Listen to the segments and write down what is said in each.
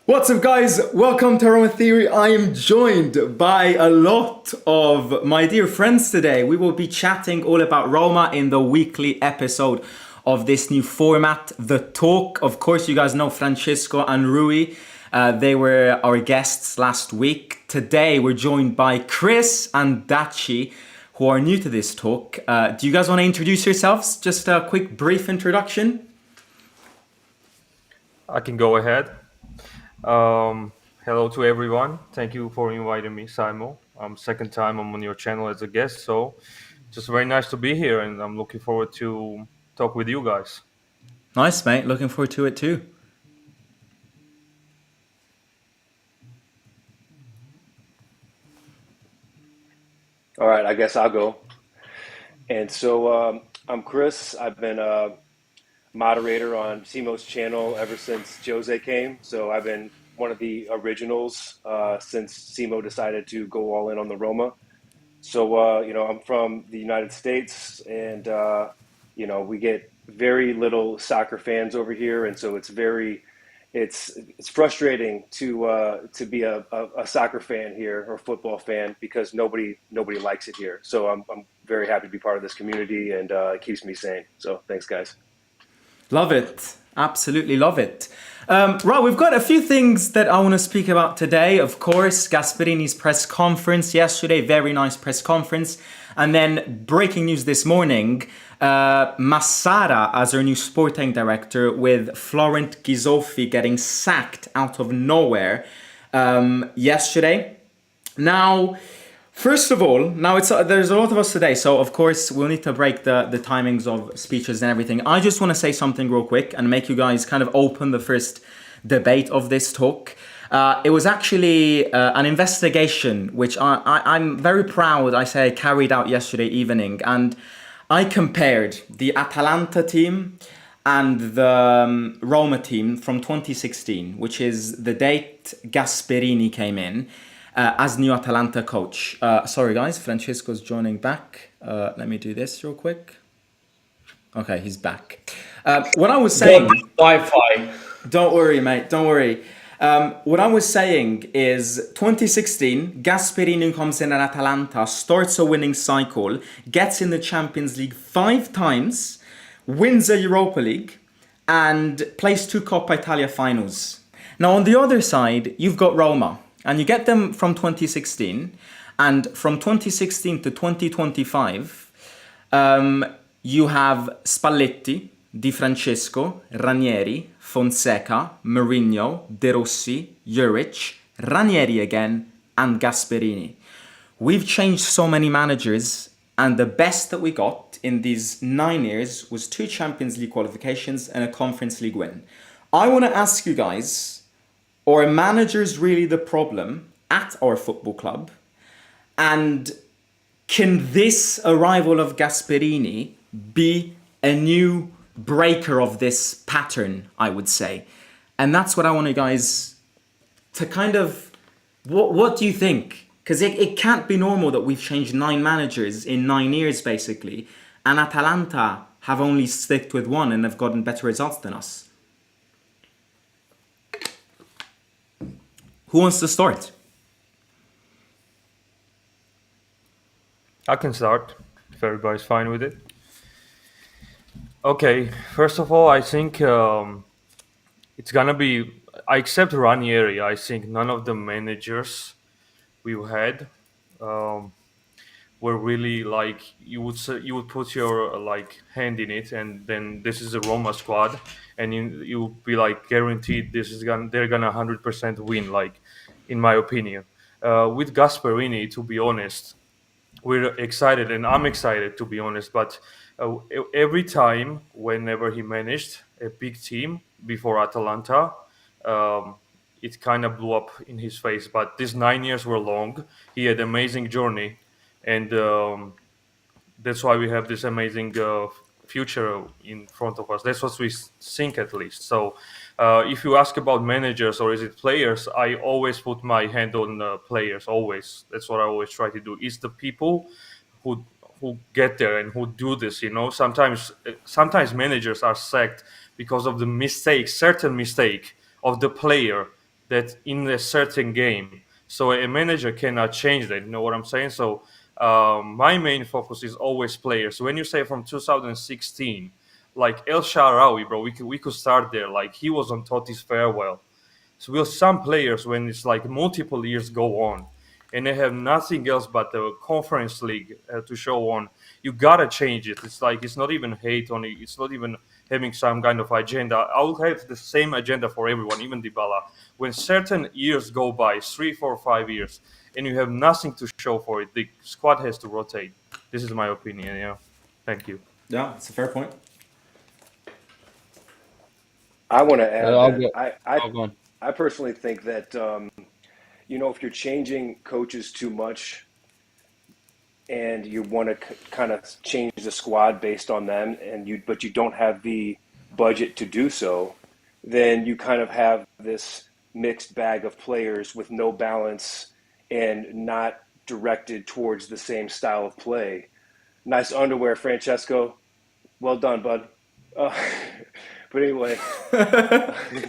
What's up, guys? Welcome to Roma Theory. I am joined by a lot of my dear friends today. We will be chatting all about Roma in the weekly episode of this new format, The Talk. Of course, you guys know Francesco and Rui. They were our guests last week. Today, we're joined by Chris and Daci, who are new to this talk. Do you guys want to introduce yourselves? Just a quick, brief introduction. I can go ahead. Hello to everyone. Thank you for inviting me, Simon. Second time I'm on your channel as a guest, so just very nice to be here, and I'm looking forward to talk with you guys. Nice, mate. Looking forward to it too. All right, I guess I'll go. And so I'm Chris. I've been a moderator on Simo's channel ever since Jose came. So I've been one of the originals since Simo decided to go all in on the Roma. So, I'm from the United States and, we get very little soccer fans over here. And so it's frustrating to be a soccer fan here or football fan because nobody likes it here. So I'm very happy to be part of this community and it keeps me sane. So thanks, guys. Love it. Absolutely love it. Right, we've got a few things that I want to speak about today. Of course, Gasperini's press conference yesterday, very nice press conference. And then breaking news this morning, Massara as our new sporting director with Florent Ghisolfi getting sacked out of nowhere yesterday. Now, first of all, there's a lot of us today, so of course we'll need to break the timings of speeches and everything. I just want to say something real quick and make you guys kind of open the first debate of this talk. It was actually an investigation which I'm very proud I carried out yesterday evening, and I compared the Atalanta team and the Roma team from 2016, which is the date Gasperini came in as new Atalanta coach. Sorry guys, Francesco's joining back. Let me do this real quick. Okay, he's back. What I was saying... Wi-Fi. Don't worry, mate, don't worry. What I was saying is 2016, Gasperini comes in at Atalanta, starts a winning cycle, gets in the Champions League 5 times, wins a Europa League, and plays 2 Coppa Italia finals. Now on the other side, you've got Roma. And you get them from 2016, and from 2016 to 2025, you have Spalletti, Di Francesco, Ranieri, Fonseca, Mourinho, De Rossi, Juric, Ranieri again, and Gasperini. We've changed so many managers, and the best that we got in these 9 years was 2 Champions League qualifications and a Conference League win. I want to ask you guys, are managers really the problem at our football club? And can this arrival of Gasperini be a new breaker of this pattern, I would say? And that's what I want you guys to kind of... What do you think? Because it can't be normal that we've changed 9 managers in 9 years, basically. And Atalanta have only sticked with 1 and have gotten better results than us. Who wants to start? I can start if everybody's fine with it. Okay, first of all, I think it's gonna be. I accept Ranieri. I think none of the managers we've had were really like you would put your hand in it, and then this is a Roma squad, and you would be like guaranteed they're gonna 100% win. Like, in my opinion, with Gasperini, to be honest, we're excited, and I'm excited, to be honest. But every time, whenever he managed a big team before Atalanta, it kind of blew up in his face. But these 9 years were long. He had an amazing journey, and that's why we have this amazing future in front of us. That's what we think, at least. So if you ask about managers or is it players, I always put my hand on players. Always. That's what I always try to do. It's the people who get there and who do this. Sometimes managers are sacked because of the certain mistake of the player that in a certain game. So a manager cannot change that. You know what I'm saying? So my main focus is always players. When you say from 2016, like El Shaarawy, bro, we could start there. Like he was on Totti's farewell. So will some players, when it's like multiple years go on, and they have nothing else but the Conference League to show on, you gotta change it. It's like it's not even hate on it. It's not even having some kind of agenda. I will have the same agenda for everyone, even Dybala. When certain years go by, 3, 4, 5 years, and you have nothing to show for it, the squad has to rotate. This is my opinion. Yeah. Thank you. Yeah, it's a fair point. I want to add I'll that go. I, I'll go I, on. I personally think that, if you're changing coaches too much and you want to kind of change the squad based on them, but you don't have the budget to do so, then you kind of have this mixed bag of players with no balance and not directed towards the same style of play. Nice underwear, Francesco. Well done, bud. Uh, but anyway,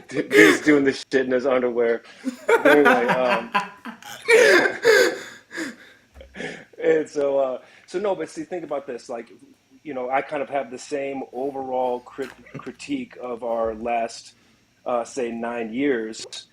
dude's doing this shit in his underwear. But anyway, and so no, but see, think about this. Like, I kind of have the same overall critique of our last, say, 9 years,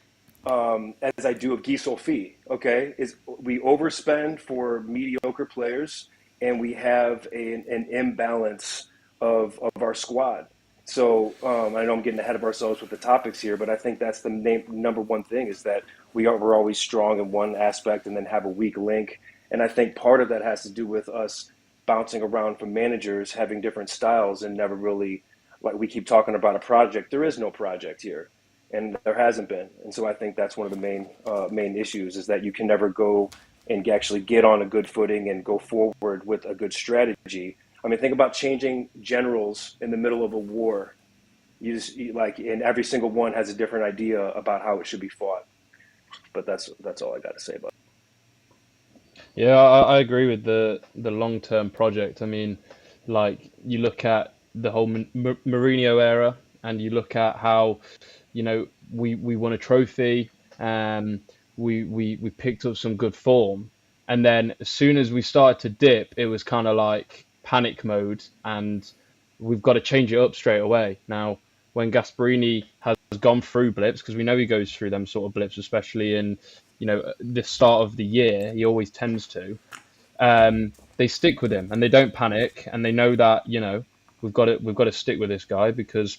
as I do of Ghisolfi. Okay, is we overspend for mediocre players, and we have an imbalance of our squad. So I know I'm getting ahead of ourselves with the topics here, but I think that's the number one thing is that we're always strong in one aspect and then have a weak link. And I think part of that has to do with us bouncing around from managers, having different styles, and never really, like we keep talking about a project. There is no project here, and there hasn't been. And so I think that's one of the main issues is that you can never go and actually get on a good footing and go forward with a good strategy. I mean, think about changing generals in the middle of a war. And every single one has a different idea about how it should be fought. But that's all I got to say about it. Yeah, I agree with the long-term project. I mean, like you look at the whole Mourinho era, and you look at how, we won a trophy, we picked up some good form, and then as soon as we started to dip, it was kind of like panic mode, and we've got to change it up straight away. Now, when Gasperini has gone through blips, because we know he goes through them sort of blips, especially in, the start of the year, he always tends to. They stick with him and they don't panic, and they know that we've got to stick with this guy, because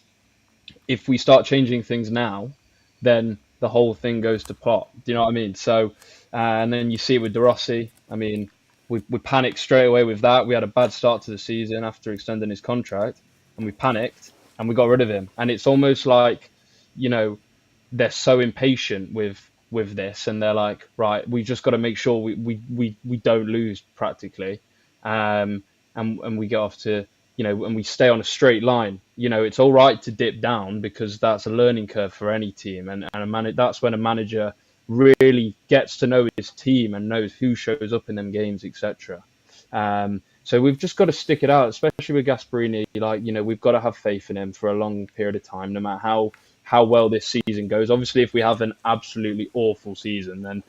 if we start changing things now, then the whole thing goes to pot. Do you know what I mean? So, and then you see it with De Rossi. I mean, we panicked straight away with that. We had a bad start to the season after extending his contract, and we panicked and we got rid of him. And it's almost like, they're so impatient with this, and they're like, right, we just got to make sure we don't lose practically, and we get off to, and we stay on a straight line. It's all right to dip down, because that's a learning curve for any team, and that's when a manager really gets to know his team and knows who shows up in them games, etc. So we've just got to stick it out, especially with Gasperini. Like, we've got to have faith in him for a long period of time, no matter how well this season goes. Obviously, if we have an absolutely awful season, then,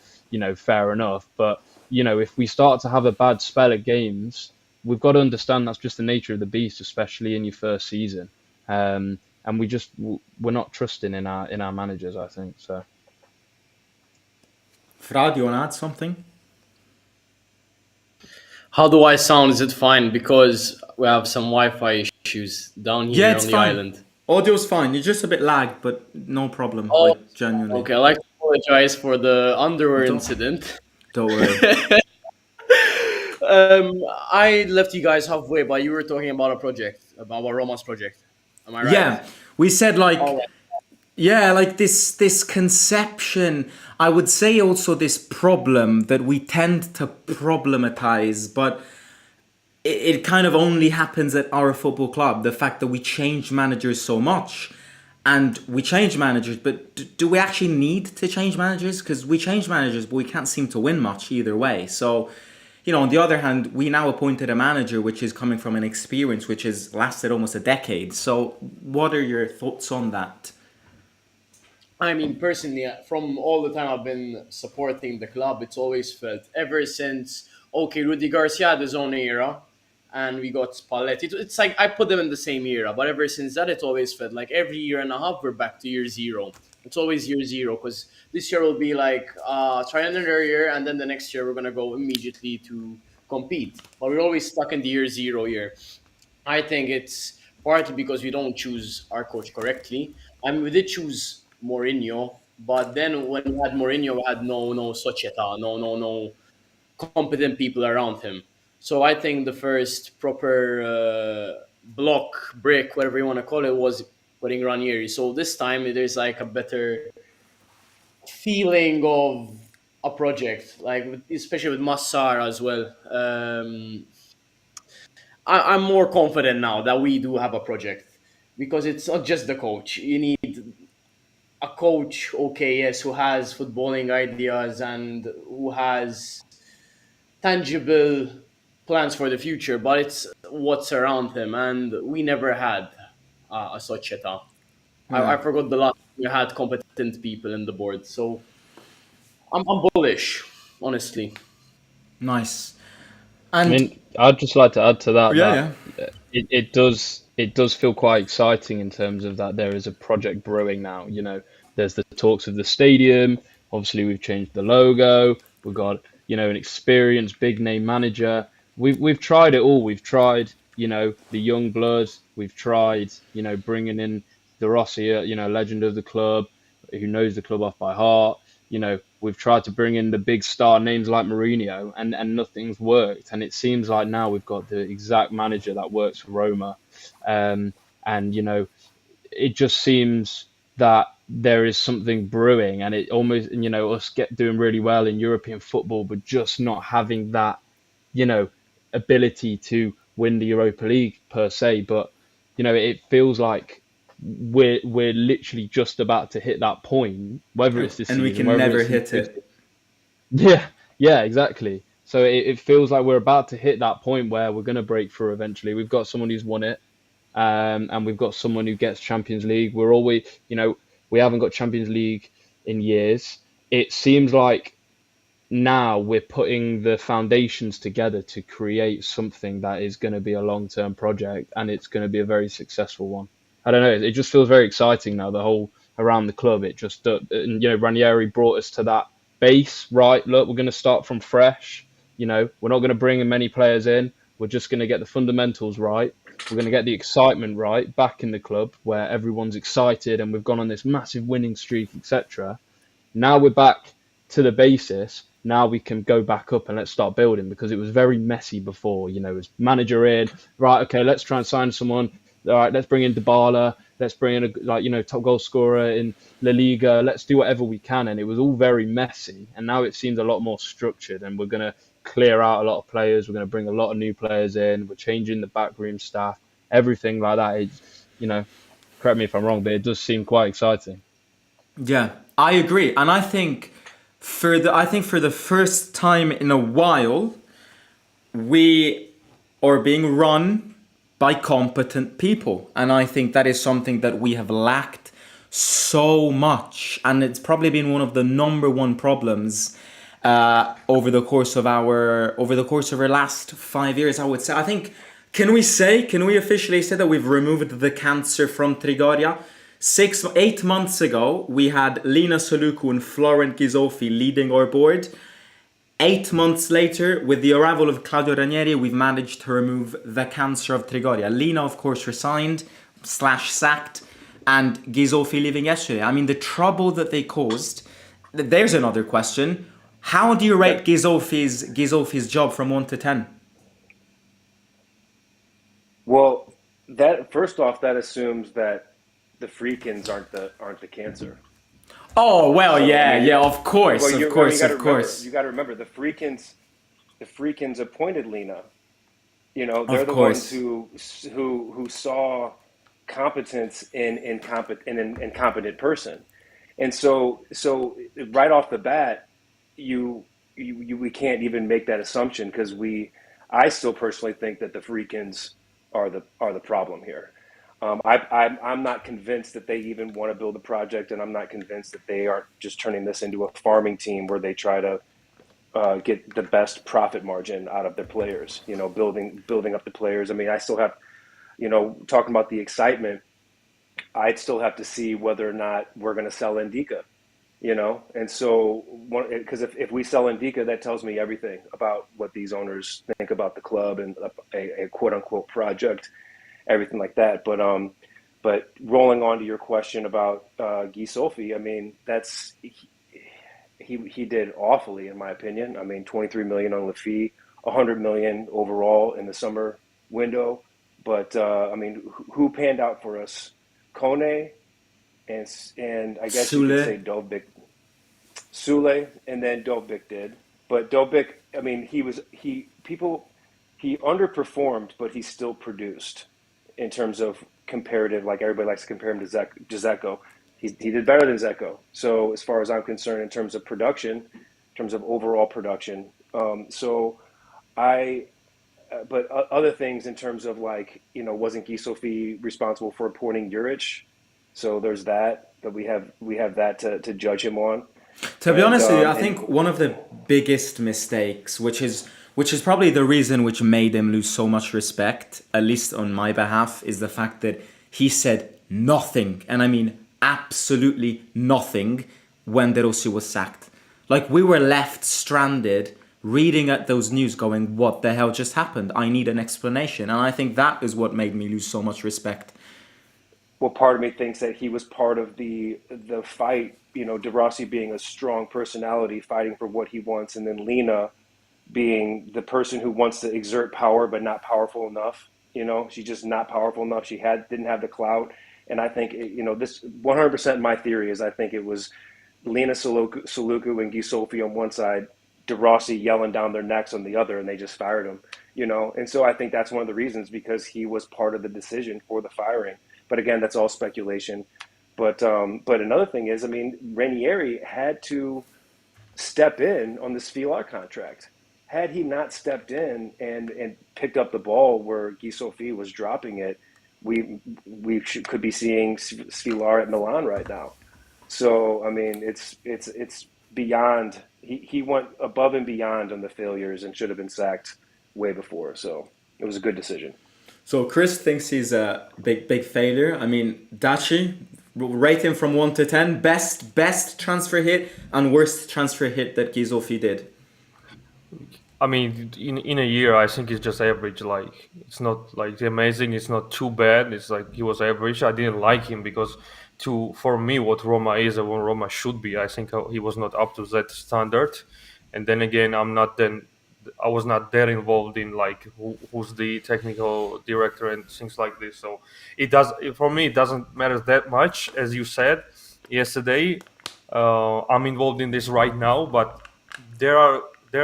fair enough. But, if we start to have a bad spell at games, we've got to understand that's just the nature of the beast, especially in your first season. And we're not trusting in our managers, I think. So, Fra, do you want to add something? How do I sound? Is it fine? Because we have some Wi-Fi issues down here It's on the fine. island. Audio's fine. You're just a bit lagged, but no problem. Oh, Like, genuinely. okay. I'd like to apologize for the underwear Don't- incident. Don't worry. I left you guys halfway, but you were talking about a project, about Roma's project. Am I right? Yeah, we said like, All right. yeah, like this conception. I would say also this problem that we tend to problematize, but it kind of only happens at our football club. The fact that we change managers so much, and we change managers, but do we actually need to change managers? Because we change managers, but we can't seem to win much either way. So, on the other hand, we now appointed a manager which is coming from an experience which has lasted almost a decade. So what are your thoughts on that? I mean, personally, from all the time I've been supporting the club, it's always felt ever since, okay, Rudy Garcia had his own era and we got Spalletti. It's like I put them in the same era, but ever since that, it's always felt like every year and a half, we're back to year zero. It's always year zero because this year will be like, try another year, and then the next year we're going to go immediately to compete. But we're always stuck in the year zero year. I think it's partly because we don't choose our coach correctly. I mean, we did choose Mourinho, but then when we had Mourinho, we had no società, no competent people around him. So I think the first proper block, brick, whatever you want to call it, was putting Ranieri. So this time there's like a better feeling of a project, like especially with Massara as well. I'm more confident now that we do have a project because it's not just the coach. You need a coach, okay, yes, who has footballing ideas and who has tangible plans for the future, but it's what's around him. And we never had a Società. I Yeah, forgot the last time we had competent people in the board. So I'm bullish, honestly. nice. I And mean, I'd just like to add to that yeah, that yeah. it does feel quite exciting in terms of that there is a project brewing now. There's the talks of the stadium. Obviously, we've changed the logo. We've got an experienced big name manager. We've tried it all. We've tried the young blood. We've tried bringing in the Rossi, legend of the club, who knows the club off by heart. We've tried to bring in the big star names like Mourinho, and nothing's worked. And it seems like now we've got the exact manager that works for Roma, um, and it just seems that there is something brewing, and it almost us get doing really well in European football, but just not having that you know ability to win the Europa League per se. But it feels like we're literally just about to hit that point, whether it's this And we season, can whether never it's in hit 2 seasons. it. Yeah, yeah, exactly. So it feels like we're about to hit that point where we're going to break through eventually. We've got someone who's won it, and we've got someone who gets Champions League. We're always, we haven't got Champions League in years. It seems like now we're putting the foundations together to create something that is going to be a long-term project, and it's going to be a very successful one. I don't know. It just feels very exciting now. The whole around the club. It just and Ranieri brought us to that base. Right, look, we're going to start from fresh. We're not going to bring in many players in. We're just going to get the fundamentals right. We're going to get the excitement right back in the club where everyone's excited and we've gone on this massive winning streak, etc. Now we're back to the basis. Now we can go back up and let's start building, because it was very messy before. As manager in, right? Okay, let's try and sign someone. All right, let's bring in Dybala. Let's bring in a top goal scorer in La Liga. Let's do whatever we can, and it was all very messy. And now it seems a lot more structured, and we're gonna clear out a lot of players. We're gonna bring a lot of new players in. We're changing the backroom staff, everything like that. Correct me if I'm wrong, but it does seem quite exciting. Yeah, I agree. And I think for the first time in a while, we are being run by competent people. And I think that is something that we have lacked so much. And it's probably been one of the number one problems over the course of our last 5 years, I would say. I think, can we officially say that we've removed the cancer from Trigoria? 8 months ago, we had Lina Soluku and Florent Ghisolfi leading our board. 8 months later, with the arrival of Claudio Ranieri, we've managed to remove the cancer of Trigoria. Lina, of course, resigned / sacked, and Ghisolfi leaving yesterday. I mean, the trouble that they caused. There's another question. How do you rate That, Ghisolfi's job from 1 to 10? well, that first off, that assumes that the Freakins aren't the cancer. Oh well, So I yeah, mean, yeah, of well, course, of you course, got to of remember, course, the Freakins appointed Lena. They're of the ones course. who saw competence in an incompetent person, and so right off the bat, we can't even make that assumption because I still personally think that the Freakins are the problem here. I'm not convinced that they even want to build a project, and I'm not convinced that they are just turning this into a farming team where they try to get the best profit margin out of their players. Building up the players. I mean, I still have, talking about the excitement. I'd still have to see whether or not we're going to sell Ndika. And so because if we sell Ndika, that tells me everything about what these owners think about the club and a quote unquote project, everything like that. But rolling on to your question about Ghisolfi, I mean, he did awfully in my opinion. I mean, 23 million on the fee, 100 million overall in the summer window. But I mean, who panned out for us? Kone and I guess you could say Dovbyk, Sule, and then Dovbyk did. But Dovbyk, I mean, he underperformed, but he still produced in terms of comparative. Like everybody likes to compare him to Dzeko. He did better than Dzeko. So as far as I'm concerned, in terms of production, in terms of overall production, but other things in terms of wasn't Ghisolfi responsible for appointing Juric? So there's that we have that to judge him on. To be honest with you, I think one of the biggest mistakes, which is probably the reason which made him lose so much respect, at least on my behalf, is the fact that he said nothing, and I mean absolutely nothing, when De Rossi was sacked. Like, we were left stranded reading at those news going, what the hell just happened? I need an explanation. And I think that is what made me lose so much respect. Well, part of me thinks that he was part of the fight, De Rossi being a strong personality, fighting for what he wants, and then Lena being the person who wants to exert power but not powerful enough. She's just not powerful enough. She didn't have the clout. And I think, this 100% my theory is I think it was Lena Saluku and Ghisolfi on one side, De Rossi yelling down their necks on the other, and they just fired him, And so I think that's one of the reasons, because he was part of the decision for the firing. But again, that's all speculation. But another thing is, I mean, Ranieri had to step in on this Svilar contract. Had he not stepped in and picked up the ball where Ghisolfi was dropping it, we could be seeing Svilar at Milan right now. So I mean, it's beyond. He went above and beyond on the failures and should have been sacked way before. So it was a good decision. So Chris thinks he's a big failure. I mean, Dachi, rate him from 1 to 10. Best transfer hit and worst transfer hit that Ghisolfi did. I mean, in a year, I think it's just average. Like, it's not like amazing. It's not too bad. It's like he was average. I didn't like him because, for me, what Roma is and what Roma should be, I think he was not up to that standard. And then again, I was not that involved in like who's the technical director and things like this. So for me, it doesn't matter that much. As you said yesterday, I'm involved in this right now, but there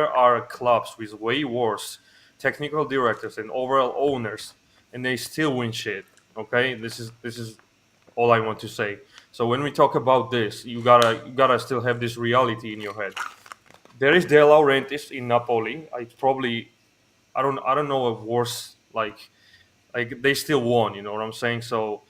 are clubs with way worse technical directors and overall owners, and they still win shit. Okay, this is all I want to say. So when we talk about this, you gotta still have this reality in your head. There is De Laurentiis in Napoli. I don't know a worse like they still won. You know what I'm saying? So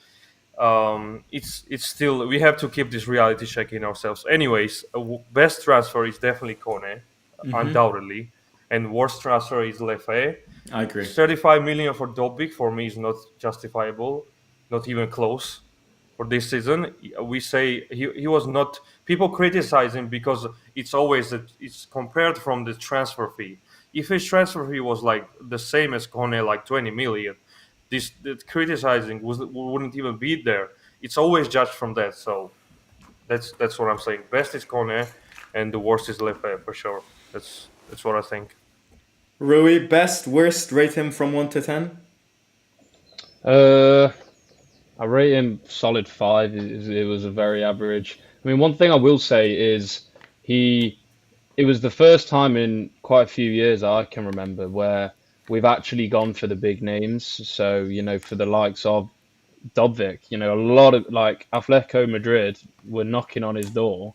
it's still, we have to keep this reality check in ourselves. Anyways, best transfer is definitely Kone, undoubtedly, and worst transfer is Lefebvre. I agree. 35 million for Dobbik for me is not justifiable, not even close. For this season, we say he was not. People criticize him because it's compared from the transfer fee. If his transfer fee was like the same as Kone, like 20 million, the criticizing wouldn't even be there. It's always judged from that. So that's what I'm saying. Best is Kone, and the worst is Lefebvre for sure. That's what I think. Rui, best, worst, rate him from 1 to 10. I rate him solid 5. It was a very average. I mean, one thing I will say is it was the first time in quite a few years I can remember where we've actually gone for the big names. So, for the likes of Dobbik, a lot of like Atletico Madrid were knocking on his door,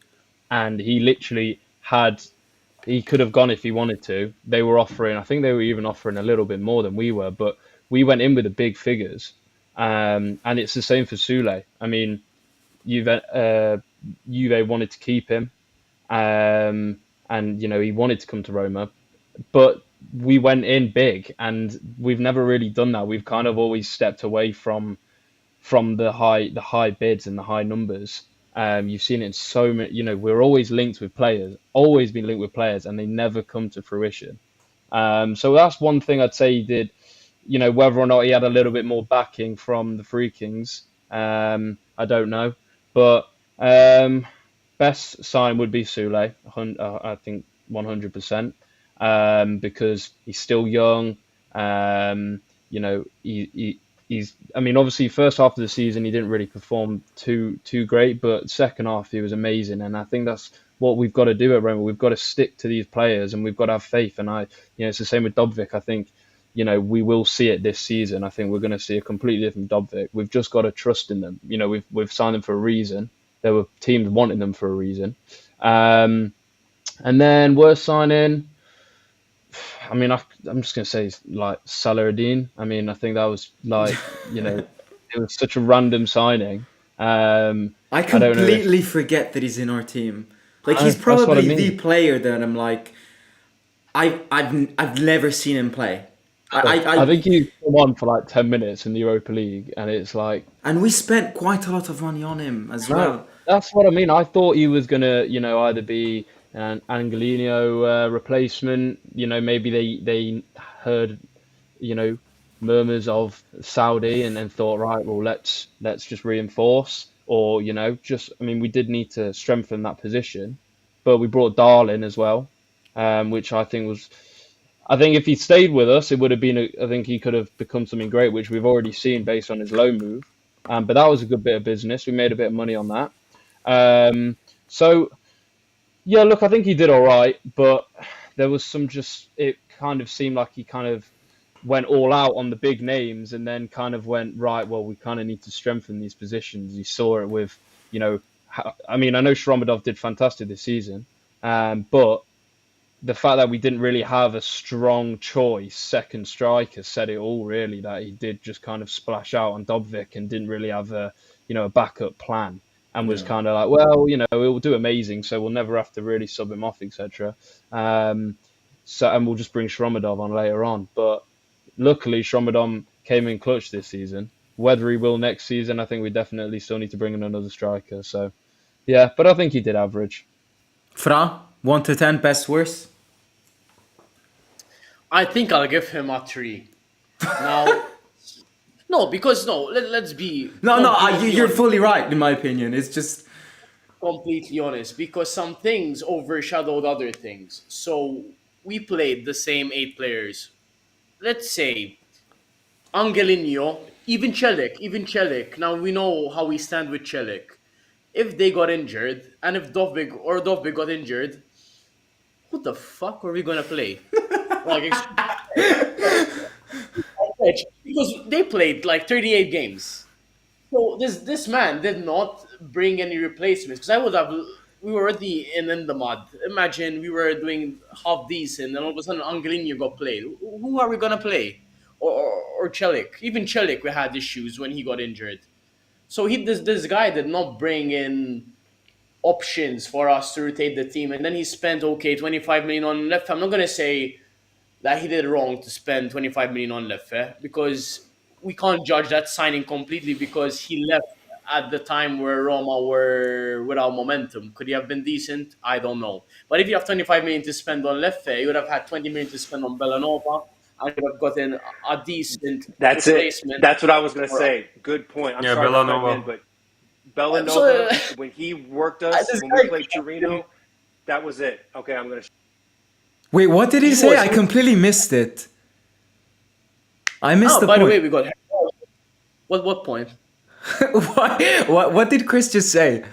and he literally he could have gone if he wanted to. I think they were even offering a little bit more than we were, but we went in with the big figures. And it's the same for Sule. I mean, Juve wanted to keep him, and he wanted to come to Roma, but we went in big, and we've never really done that. We've kind of always stepped away from the high bids and the high numbers. You've seen it in so many. We're always linked with players, always been linked with players, and they never come to fruition. So that's one thing I'd say he did. Whether or not he had a little bit more backing from the Free Kings, I don't know. But best sign would be Sule, I think 100%, because he's still young. He's. I mean, obviously, first half of the season he didn't really perform too great, but second half he was amazing, and I think that's what we've got to do at Roma. We've got to stick to these players, and we've got to have faith. And it's the same with Dobvik. I think we will see it this season. I think we're going to see a completely different Dobvik. We've just got to trust in them. We've signed them for a reason. There were teams wanting them for a reason. And then worst signing, I mean, I'm just going to say like Saladin. I mean, I think that was like, it was such a random signing. I I don't know completely forget that he's in our team. Like, he's That's what I probably mean. the player that I'm like, I've never seen him play. I think he come on for like 10 minutes in the Europa League, and it's like, And we spent quite a lot of money on him as well. that's what I mean. I thought he was gonna, either be an Angelino replacement. Maybe they heard, murmurs of Saudi and then thought, right, well, let's just reinforce, or I mean, we did need to strengthen that position, but we brought Darlin as well, which I think if he stayed with us, it would have been. I think he could have become something great, which we've already seen based on his loan move. But that was a good bit of business. We made a bit of money on that. So yeah, look, I think he did all right, but there was it kind of seemed like he kind of went all out on the big names, and then kind of went, right, well, we kind of need to strengthen these positions. You saw it with, I mean, I know Shromadov did fantastic this season, but the fact that we didn't really have a strong choice second striker said it all, really, that he did just kind of splash out on Dobvik and didn't really have a backup plan, and was kind of like, well, he'll do amazing, so we'll never have to really sub him off, etc. And we'll just bring Shromadov on later on. But luckily Shromadov came in clutch this season. Whether he will next season, I think we definitely still need to bring in another striker. So yeah, but I think he did average. Fra, 1 to 10, best, worst? I think I'll give him a 3. Now, let's be You're honest. fully right, in my opinion. It's just... Completely honest, because some things overshadowed other things. So we played the same 8 players. Let's say Angelino, even Celik. Now we know how we stand with Celik. If they got injured, and if Dovbig got injured, who the fuck are we gonna play? Like, because they played like 38 games. So this man did not bring any replacements, because we were already in the mud. Imagine we were doing half decent, and all of a sudden Angelino got played. Who are we gonna play? Or Celik? Even Celik, we had issues when he got injured. So this guy did not bring in options for us to rotate the team, and then he spent 25 million on left. I'm not gonna say that he did wrong to spend 25 million on Leffe, because we can't judge that signing completely, because he left at the time where Roma were without momentum. Could he have been decent? I don't know. But if you have 25 million to spend on Leffe, you would have had 20 million to spend on Bellanova, and you would have gotten a decent That's replacement. it. That's what I was going to say. Good point. I'm Yeah, sorry to cut Bellanova. in, but Bellanova, when he worked us, when we played Torino, that was it. Okay, I'm going to... Wait, what did he say? I completely missed it. I missed the by point. the way, we got... What point? What did Chris just say?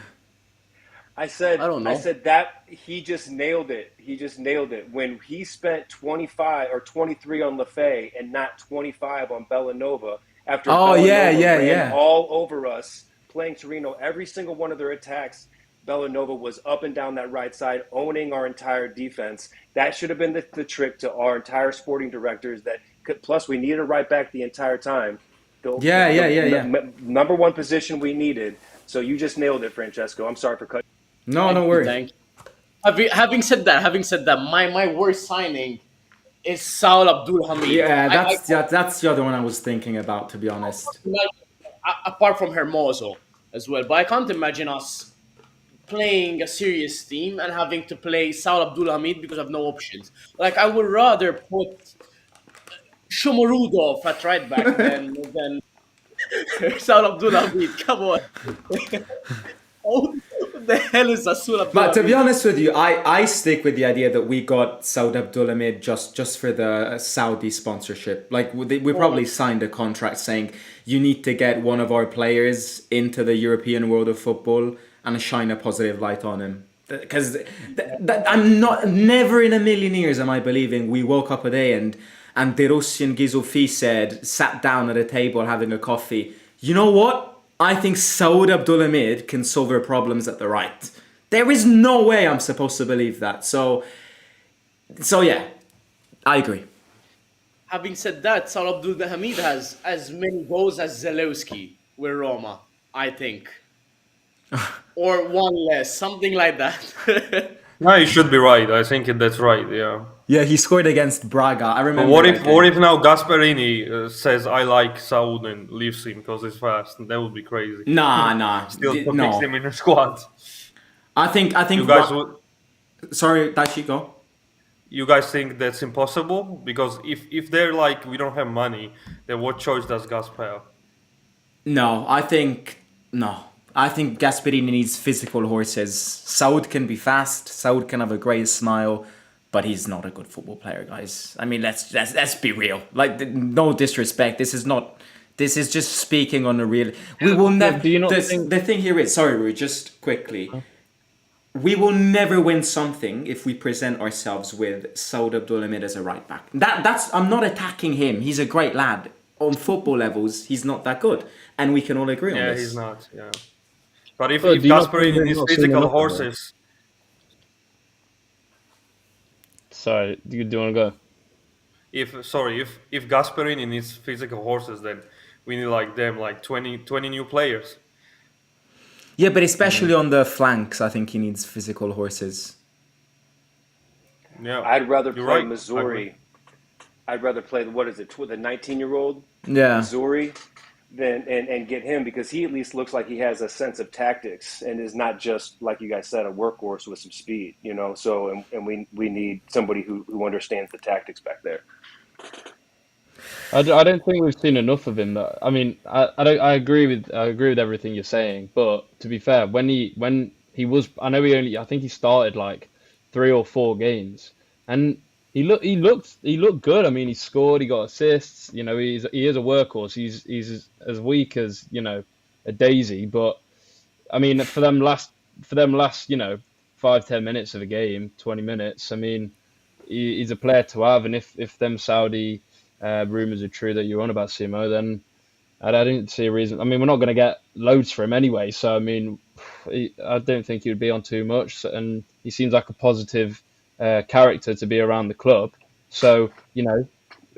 I don't know. I said that he just nailed it. He just nailed it. When he spent 25 or 23 on Lefebvre and not 25 on Bellanova, after Bellanova ran all over us, playing Torino, every single one of their attacks, Bellanova was up and down that right side, owning our entire defense. That should have been the trick to our entire sporting directors. Plus, we needed a right back the entire time. Yeah. Number one position we needed. So you just nailed it, Francesco. I'm sorry for cutting. No, don't worry. Thank you. Having said that, my worst signing is Saul Abdul Hamid. Yeah, that's the other one I was thinking about, to be honest. Apart from Hermoso as well, but I can't imagine us playing a serious team and having to play Saul Abdul Hamid because of no options. Like I would rather put Shomorodov at right back than Saul Abdul Hamid. Come on. What the hell is Saul Abdul But to be Hamid? honest with you, I stick with the idea that we got Saud Abdulhamid just for the Saudi sponsorship. Like we probably signed a contract saying you need to get one of our players into the European world of football and shine a positive light on him. Because I'm never in a million years am I believing we woke up a day and De Rossi and Ghisolfi sat down at a table having a coffee. You know what? I think Saud Abdulhamid can solve our problems at the right. There is no way I'm supposed to believe that. So yeah, I agree. Having said that, Saul Abdul Hamid has as many goals as Zalewski with Roma, I think. Or one less, something like that. No, you should be right. I think that's right. Yeah. Yeah, he scored against Braga. I But remember. what that if game. now Gasperini says I like Saud and leaves him because he's fast? That would be crazy. Nah. Still fix No. him in the squad. I think. You guys would. Sorry, Dachi, go. You guys think that's impossible? Because if they're like we don't have money, then what choice does Gasp have? No. I think Gasperini needs physical horses. Saud can be fast. Saud can have a great smile, but he's not a good football player, guys. I mean, let's be real. Like, no disrespect. This is just speaking on a real. We will never. Do you not think- The thing here is, sorry, Rui, just quickly. We will never win something if we present ourselves with Saud Abdulhamid as a right back. That's I'm not attacking him. He's a great lad. On football levels, he's not that good, and we can all agree on Yeah, this. he's not. Yeah. But if But do you not think Gasperini they're needs not seeing physical enough of it? horses, Sorry, do you want to go? if Gasperini needs physical horses, then we need like 20 new players. Yeah, but especially on the flanks, I think he needs physical horses. Yeah. I'd rather You're play right. Missouri. I'd rather play the 19-year-old Yeah. Missouri than and get him because he at least looks like he has a sense of tactics and is not just like you guys said a workhorse with some speed, you know. So and we need somebody who understands the tactics back there. I don't think we've seen enough of him. I mean, I agree with everything you're saying, but to be fair, when he was, I think he started like 3 or 4 games, and he looked good. I mean, he scored, he got assists. You know, he is a workhorse. He's as weak as, you know, a daisy. But I mean, for them last 5-10 minutes of a game, 20 minutes. I mean, he's a player to have. And if them Saudi rumors are true that you're on about Simo, then I didn't see a reason. I mean, we're not going to get loads for him anyway. So I mean, I don't think he would be on too much. And he seems like a positive character to be around the club. So, you know,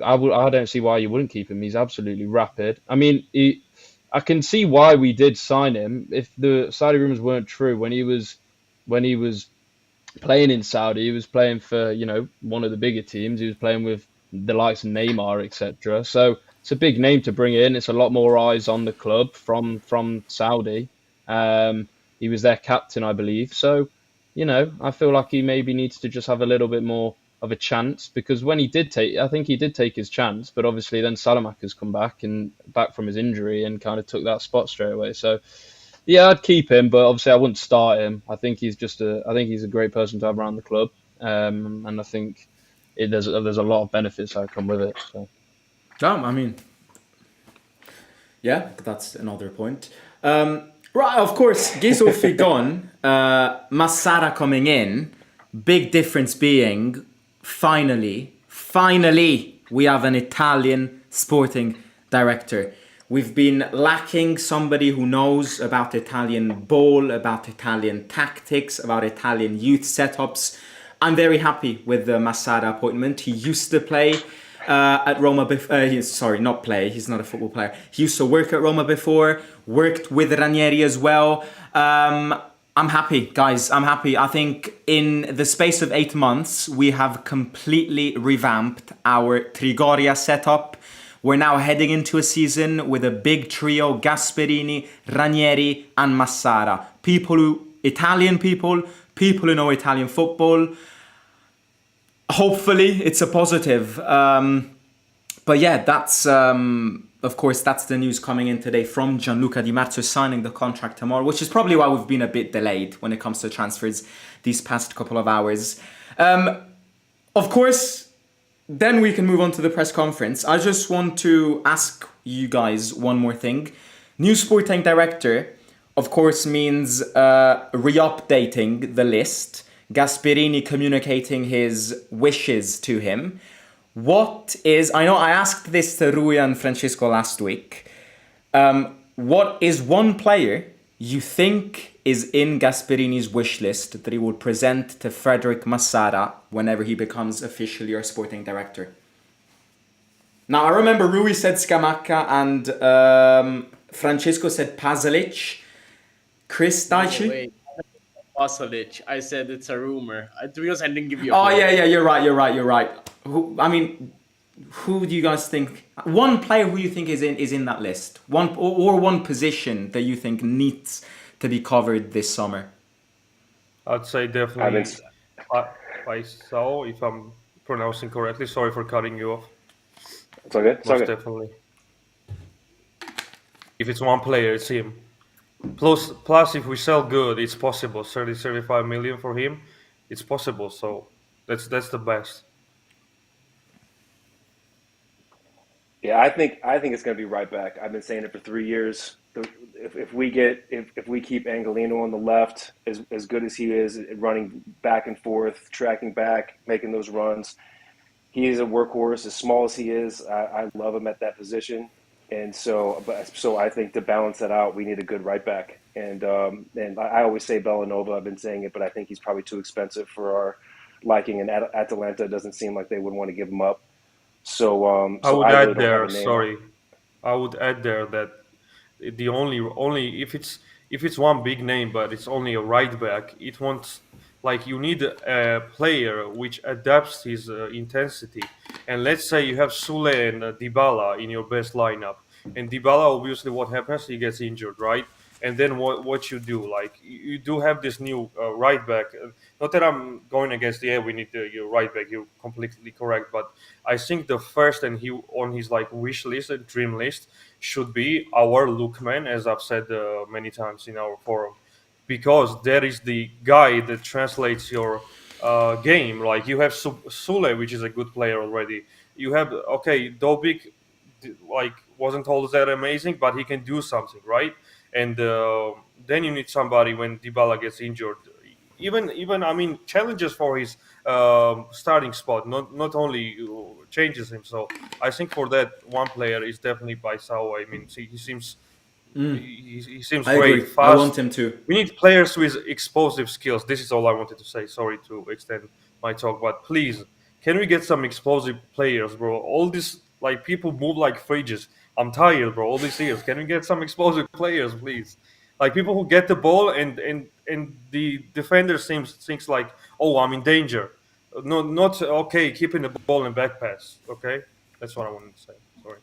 I don't see why you wouldn't keep him. He's absolutely rapid. I mean, I can see why we did sign him. If the Saudi rumors weren't true, when he was playing in Saudi, he was playing for, you know, one of the bigger teams. He was playing with the likes of Neymar, etc. So it's a big name to bring in. It's a lot more eyes on the club from Saudi. He was their captain, I believe. So, you know, I feel like he maybe needs to just have a little bit more of a chance, because when I think he did take his chance, but obviously then Salamaker's come back from his injury and kind of took that spot straight away. So yeah, I'd keep him, but obviously I wouldn't start him. I think he's a great person to have around the club, and I think there's a lot of benefits that come with it. So. I mean, yeah, that's another point. Right, of course, Ghisolfi gone, Massara coming in. Big difference being, finally, we have an Italian sporting director. We've been lacking somebody who knows about Italian ball, about Italian tactics, about Italian youth setups. I'm very happy with the Massara appointment. He used to play at Roma. Sorry, not play. He's not a football player. He used to work at Roma before. Worked with Ranieri as well. I'm happy, guys. I'm happy. I think in the space of 8 months, we have completely revamped our Trigoria setup. We're now heading into a season with a big trio: Gasperini, Ranieri, and Massara. Italian people who know Italian football. Hopefully, it's a positive. But yeah, that's of course that's the news coming in today from Gianluca Di Marzio signing the contract tomorrow, which is probably why we've been a bit delayed when it comes to transfers these past couple of hours. Of course, then we can move on to the press conference. I just want to ask you guys one more thing. New sporting director, of course, means re-updating the list. Gasperini communicating his wishes to him. I know I asked this to Rui and Francisco last week. What is one player you think is in Gasperini's wish list that he will present to Frederic Massara whenever he becomes officially your sporting director? Now, I remember Rui said Scamacca and Francisco said Pasalic. Chris Daichi? Wait, Pasalic. I said it's a rumor. Because I didn't give you a Oh, player. yeah, you're right. Who do you guys think? One player who you think is in that list? One position that you think needs to be covered this summer? I'd say definitely Faisal, if I'm pronouncing correctly. Sorry for cutting you off. It's all good. It's all Most good. definitely. If it's one player, it's him. Plus, if we sell good, it's possible. 35 million for him, it's possible. So that's the best. Yeah, I think it's going to be right back. I've been saying it for 3 years. If we keep Angelino on the left, as good as he is, running back and forth, tracking back, making those runs, he is a workhorse. As small as he is, I love him at that position. And so I think to balance that out, we need a good right back. And I always say Bellanova. I've been saying it, but I think he's probably too expensive for our liking. And Atalanta, it doesn't seem like they would want to give him up. So I would I really add don't there. have a name. Sorry, I would add there that the only if it's one big name, but it's only a right back. It wants like you need a player which adapts his intensity. And let's say you have Sule and Dybala in your best lineup, and Dybala obviously what happens? He gets injured, right? And then what you do? Like you do have this new right back. Not that I'm going against we need your right back. You're completely correct, but I think the first and he on his like wish list and dream list should be our Lookman, as I've said many times in our forum, because that is the guy that translates your game. Like you have Sule, which is a good player already. You have Dobik, like wasn't all that amazing, but he can do something, right? And then you need somebody when Dybala gets injured. Even I mean challenges for his starting spot, not only changes him. So I think for that one player is definitely Paisao. I mean he seems he seems I great, agree. fast. I want him to. We need players with explosive skills. This is all I wanted to say. Sorry to extend my talk, but please, can we get some explosive players, bro? All this like people move like fridges. I'm tired, bro. All these years, can we get some explosive players, please? Like people who get the ball and the defender thinks like, oh, I'm in danger. No, not okay. Keeping the ball and back pass. Okay, that's what I wanted to say. Sorry.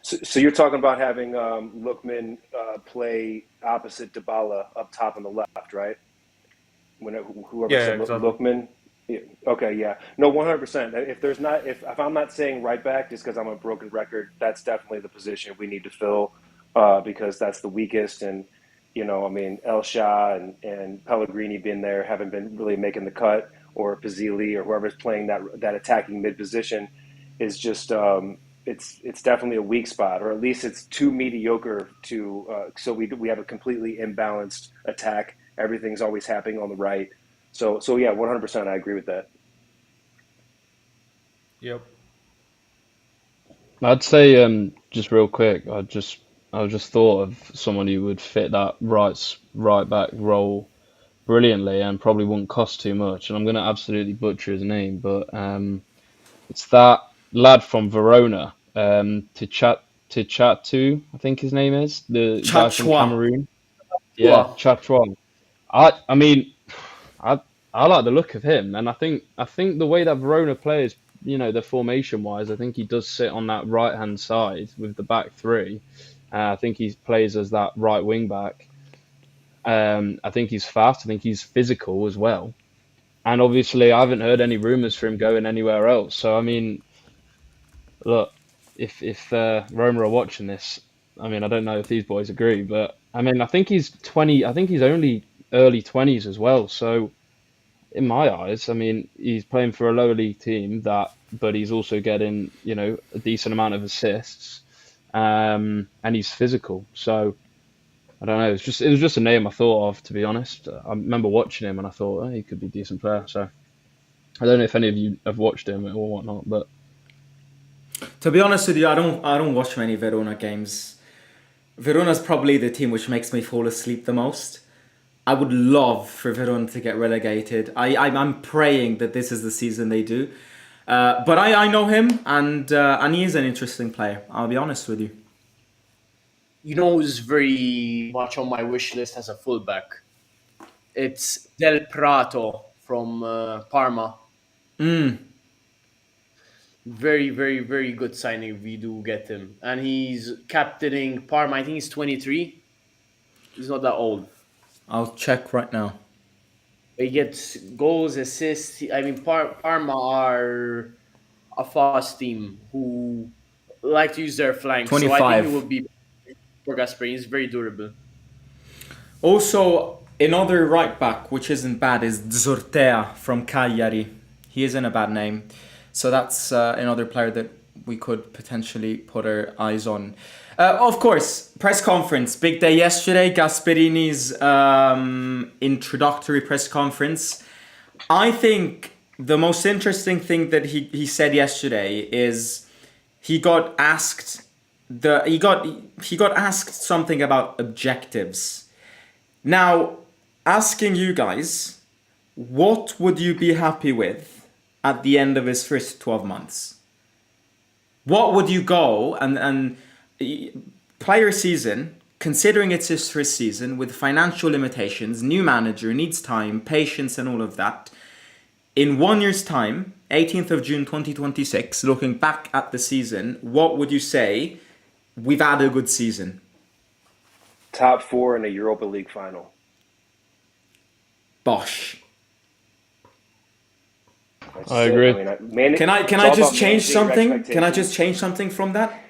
So you're talking about having Lookman play opposite Dybala up top on the left, right? Whoever Yeah, said exactly. Lookman. Yeah. Okay, yeah. No, 100%. If I'm not saying right back just because I'm a broken record, that's definitely the position we need to fill because that's the weakest. And I mean, El Shah and Pellegrini being there haven't been really making the cut, or Pizzili or whoever's playing that attacking mid position is just it's definitely a weak spot, or at least it's too mediocre to so we have a completely imbalanced attack. Everything's always happening on the right. So yeah, 100%. I agree with that. Yep. I'd say just real quick, I just thought of someone who would fit that right back role brilliantly and probably wouldn't cost too much. And I'm going to absolutely butcher his name, but it's that lad from Verona, to chat to, I think his name is the guy from Chachua. Cameroon. Yeah, Tua. Chatron. I mean, I I like the look of him, and I think the way that Verona plays, the formation wise, I think he does sit on that right hand side with the back three. I think he plays as that right wing back. I think he's fast. I think he's physical as well. And obviously, I haven't heard any rumors for him going anywhere else. So I mean, look, if Roma are watching this, I mean, I don't know if these boys agree, but I mean, I think he's 20. I think he's only early 20s as well. So in my eyes, I mean, he's playing for a lower league team but he's also getting, a decent amount of assists, and he's physical. So I don't know. It was just a name I thought of, to be honest. I remember watching him and I thought, he could be a decent player. So I don't know if any of you have watched him or whatnot, but To be honest with you, I don't watch many Verona games. Verona's probably the team which makes me fall asleep the most. I would love for Verona to get relegated. I'm praying that this is the season they do. But I know him, and he is an interesting player. I'll be honest with you. You know who's very much on my wish list as a fullback? It's Del Prato from Parma. Very, very, very good signing if we do get him. And he's captaining Parma. I think he's 23. He's not that old. I'll check right now. He gets goals, assists. I mean, Parma are a fast team who like to use their flanks. So I think 25. it will be for Gasperini. He's very durable. Also, another right back, which isn't bad, is Zortea from Cagliari. He isn't a bad name. So that's another player that we could potentially put our eyes on. Of course, press conference. Big day yesterday. Gasperini's introductory press conference. I think the most interesting thing that he said yesterday is he got asked he got asked something about objectives. Now, asking you guys, what would you be happy with at the end of his first 12 months? What would you go and player season, considering it's his first season with financial limitations, new manager, needs time, patience, and all of that. In 1 year's time, 18th of June 2026, looking back at the season, what would you say we've had a good season? Top four in a Europa League final. Bosh. That's I it. agree. Can I it's all just about change managing your something? Can I expectations. just change something from that?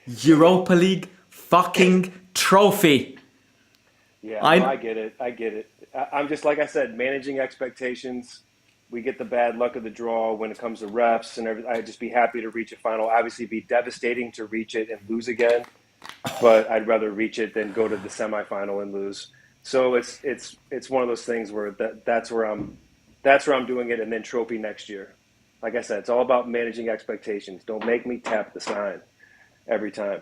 Europa League fucking trophy. Yeah, I- no, I get it. I'm just, like I said, managing expectations. We get the bad luck of the draw when it comes to refs and everything. I'd just be happy to reach a final. Obviously, it'd be devastating to reach it and lose again, but I'd rather reach it than go to the semifinal and lose. So it's one of those things where that's where I'm doing it, and then trophy next year. Like I said, it's all about managing expectations. Don't make me tap the sign every time.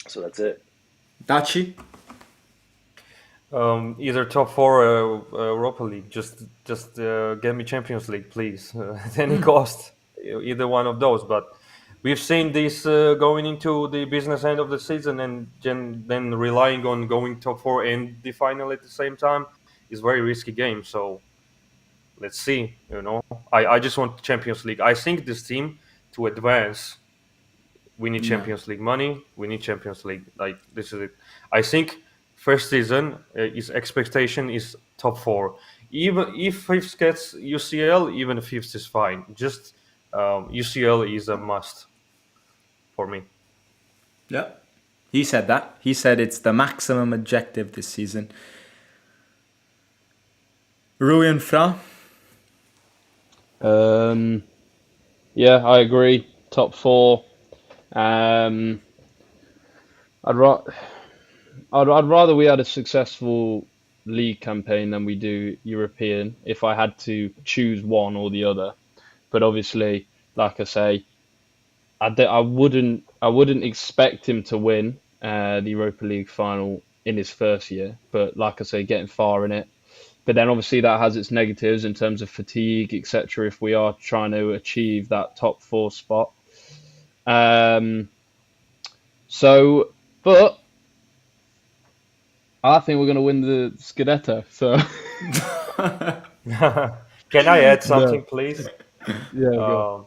So that's it. Dachi? Either top four Europa League. Just get me Champions League, please, at any cost. Either one of those. But we've seen this going into the business end of the season, and then relying on going top four and the final at the same time is very risky game. So let's see. I just want Champions League. I think this team to advance, we need Champions League money. We need Champions League. Like, this is it. I think first season is expectation is top four. Even if fifth gets UCL, even fifth is fine. Just UCL is a must for me. Yeah. He said that. He said it's the maximum objective this season. Rui and Fra? Yeah, I agree. Top four. I'd rather we had a successful league campaign than we do European, if I had to choose one or the other. But obviously, like I say, I wouldn't expect him to win the Europa League final in his first year. But like I say, getting far in it, but then obviously that has its negatives in terms of fatigue, etc. If we are trying to achieve that top four spot. Um, so, but I think we're going to win the Scudetto. So, Can I add no, something, please? yeah, go.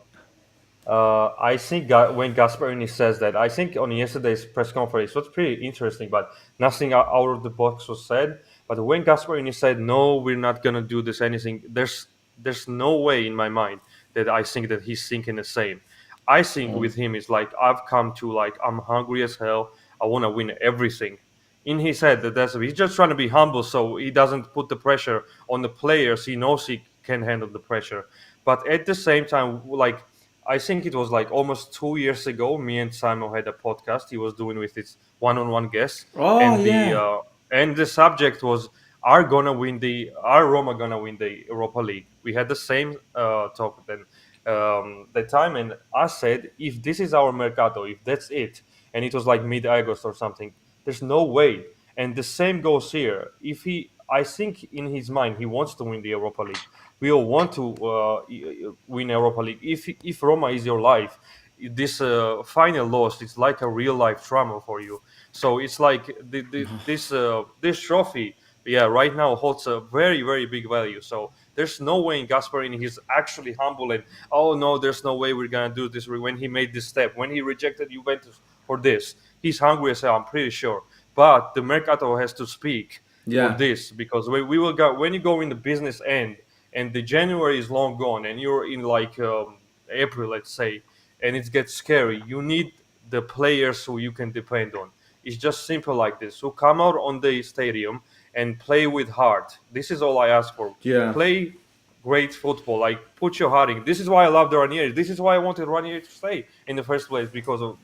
Um, I think when Gasperini says that, I think on yesterday's press conference, it was pretty interesting, but nothing out of the box was said. But when Gasperini said, "No, we're not gonna do this anything," there's no way in my mind that I think that he's thinking the same. I think with him it's like I've come to like I'm hungry as hell. I want to win everything. In his head, that's he's just trying to be humble, so he doesn't put the pressure on the players. He knows he can handle the pressure, but at the same time, like I think it was like almost 2 years ago. Me and Simon had a podcast. He was doing with his one-on-one guests, Oh yeah. and the subject was are Roma gonna win the Europa League? We had the same talk then that time, and I said if this is our mercato, if that's it, and it was like mid-August or something, there's no way. And the same goes here. I think in his mind he wants to win the Europa League. We all want to win Europa League. If Roma is your life, this final loss is like a real life trauma for you. So it's like this trophy, yeah, right now holds a very very big value. So there's no way in Gasperini he's actually humble and oh no, there's no way we're gonna do this. When he made this step, when he rejected Juventus for this, he's hungry as hell. I'm pretty sure. But the mercato has to speak for Yeah. this because we will go when you go in the business end and the January is long gone and you're in like April, let's say, and it gets scary. You need the players who you can depend on. It's just simple like this. So come out on the stadium and play with heart. This is all I ask for. Yeah. Play great football. Like put your heart in. This is why I love the Ranieri. This is why I wanted Ranieri to stay in the first place because of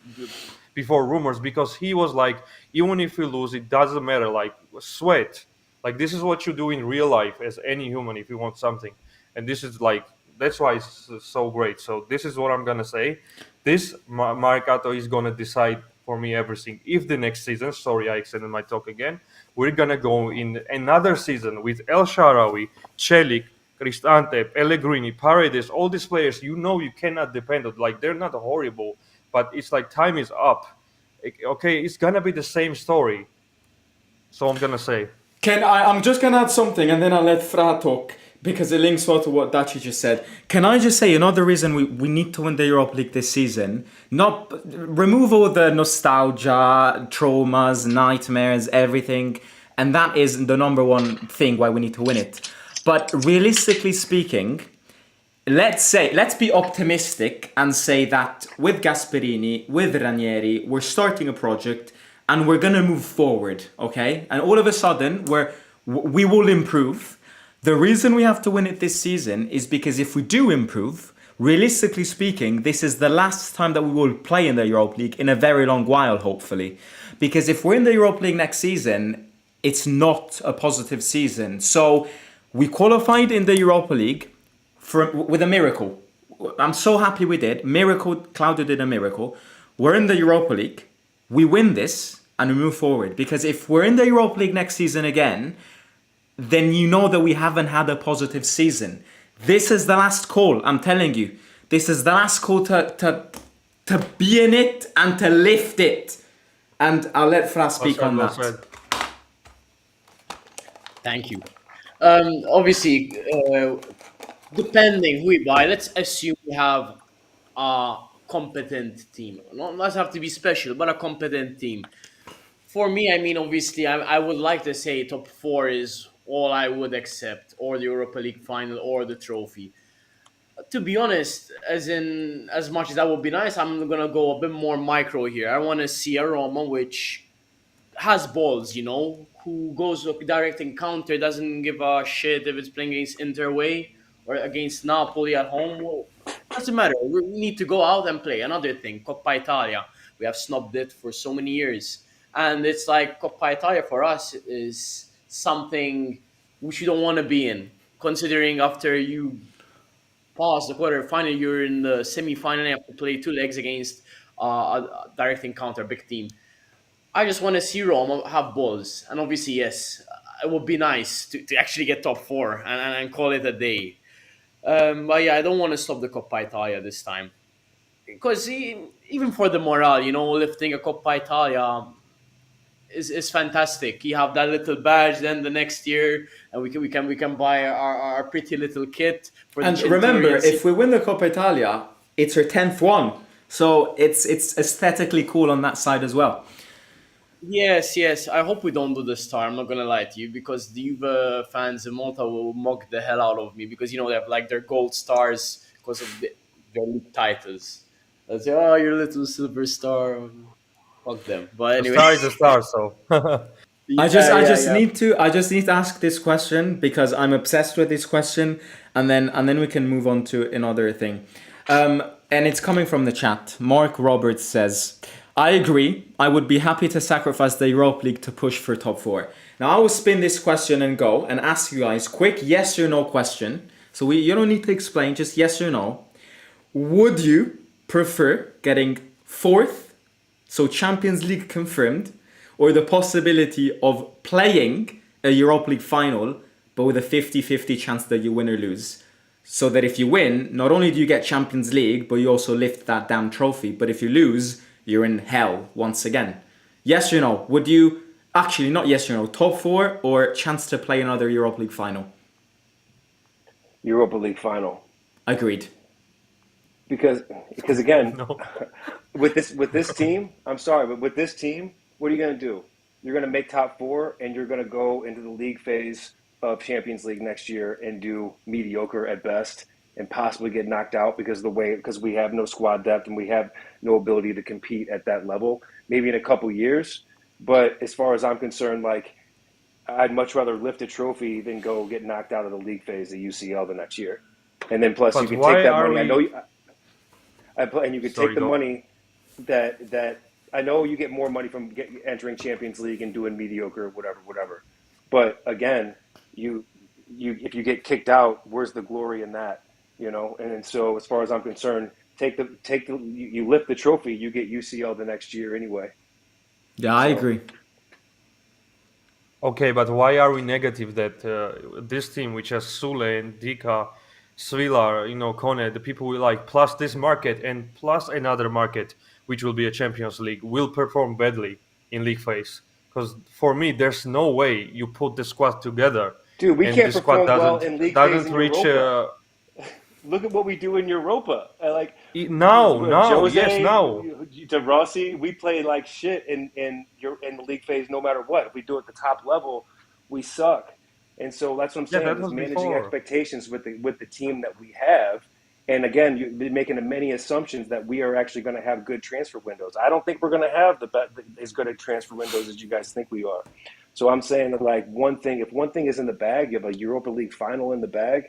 before rumors. Because he was like, even if we lose, it doesn't matter. Like sweat. Like this is what you do in real life as any human if you want something. And this is like that's why it's so great. So this is what I'm gonna say. This Mercato is gonna decide for me everything. If the next season, sorry, I extended my talk again, we're gonna go in another season with El Sharawi, Celik, Cristante, Pellegrini, Paredes, all these players. You know you cannot depend on. Like they're not horrible, but it's like time is up. Okay, it's gonna be the same story. So I'm gonna say. I'm just gonna add something and then I'll let Fra talk because it links well to what Daci just said. Can I just say another reason we need to win the Europa League this season? Not remove all the nostalgia, traumas, nightmares, everything, and that is the number one thing why we need to win it. But realistically speaking, let's be optimistic and say that with Gasperini, with Ranieri, we're starting a project and we're gonna move forward, okay? And all of a sudden, we will improve. The reason we have to win it this season is because if we do improve, realistically speaking, this is the last time that we will play in the Europa League in a very long while, hopefully. Because if we're in the Europa League next season, it's not a positive season. So we qualified in the Europa League with a miracle. I'm so happy we did. Miracle, Claudio did a miracle. We're in the Europa League. We win this and we move forward. Because if we're in the Europa League next season again, then you know that we haven't had a positive season. This is the last call, I'm telling you. This is the last call to be in it and to lift it. And I'll let Fra speak on that. Thank you. Obviously, depending who we buy, let's assume we have a competent team. Not doesn't have to be special, but a competent team. For me, I mean, obviously, I would like to say top four is all I would accept, or the Europa League final, or the trophy. To be honest, as much as that would be nice, I'm gonna go a bit more micro here. I want to see a Roma which has balls, who goes with direct encounter, doesn't give a shit if it's playing against Inter away or against Napoli at home. Well, doesn't matter. We need to go out and play. Another thing, Coppa Italia. We have snubbed it for so many years. And it's like Coppa Italia for us is something which you don't want to be in, considering after you pass the quarter-final, you're in the semi-final and you have to play two legs against a direct encounter, big team. I just want to see Roma have balls. And obviously, yes, it would be nice to actually get top four and call it a day. But yeah, I don't want to stop the Coppa Italia this time because even for the morale, lifting a Coppa Italia is fantastic. You have that little badge, then the next year, and we can buy our pretty little kit for the And remember, Centurion. if we win the Coppa Italia, it's our 10th one. So it's aesthetically cool on that side as well. Yes, yes. I hope we don't do the star. I'm not gonna lie to you because the Juve fans in Malta will mock the hell out of me because they have like their gold stars because of their league titles. They'll say, "Oh, your little silver star." Fuck them. But A anyway, star is a star, so. I just yeah, I yeah, just yeah. need to I just need to ask this question because I'm obsessed with this question, and then we can move on to another thing. And it's coming from the chat. Mark Roberts says, "I agree. I would be happy to sacrifice the Europa League to push for top four." Now I will spin this question and go and ask you guys quick yes or no question. So you don't need to explain, just yes or no. Would you prefer getting fourth, so Champions League confirmed, or the possibility of playing a Europa League final, but with a 50-50 chance that you win or lose? So that if you win, not only do you get Champions League, but you also lift that damn trophy. But if you lose, you're in hell once again. Yes or no? Would you, actually not yes or no, top four or chance to play another Europa League final? Europa League final. Agreed. Because again, No. with this team, I'm sorry, but with this team, what are you going to do? You're going to make top four, and you're going to go into the league phase of Champions League next year and do mediocre at best, and possibly get knocked out because we have no squad depth and we have no ability to compete at that level. Maybe in a couple years, but as far as I'm concerned, like I'd much rather lift a trophy than go get knocked out of the league phase of UCL the next year. And then plus you But can why take that are money. I know we? and you could Sorry, take the go. money that I know you get more money from entering Champions League and doing mediocre, whatever. But again, you if you get kicked out, where's the glory in that? And so as far as I'm concerned, you lift the trophy, you get UCL the next year anyway. Yeah, I So agree. Okay, but why are we negative that this team, which has Sule and Dika, Svilar, Kone, the people we like, plus this market and plus another market, which will be a Champions League, will perform badly in league phase? Because for me, there's no way you put the squad together dude, we and can't the squad perform well doesn't in league phase doesn't in reach. Europa. Look at what we do in Europa. Now, yes, Jose, now. De Rossi, we play like shit in the league phase no matter what. If we do it at the top level, we suck. And so that's what I'm Yeah, saying that is was managing before. expectations with the team that we have. And again, you've been making many assumptions that we are actually going to have good transfer windows. I don't think we're going to have as good a transfer windows as you guys think we are. So I'm saying that if one thing is in the bag, you have a Europa League final in the bag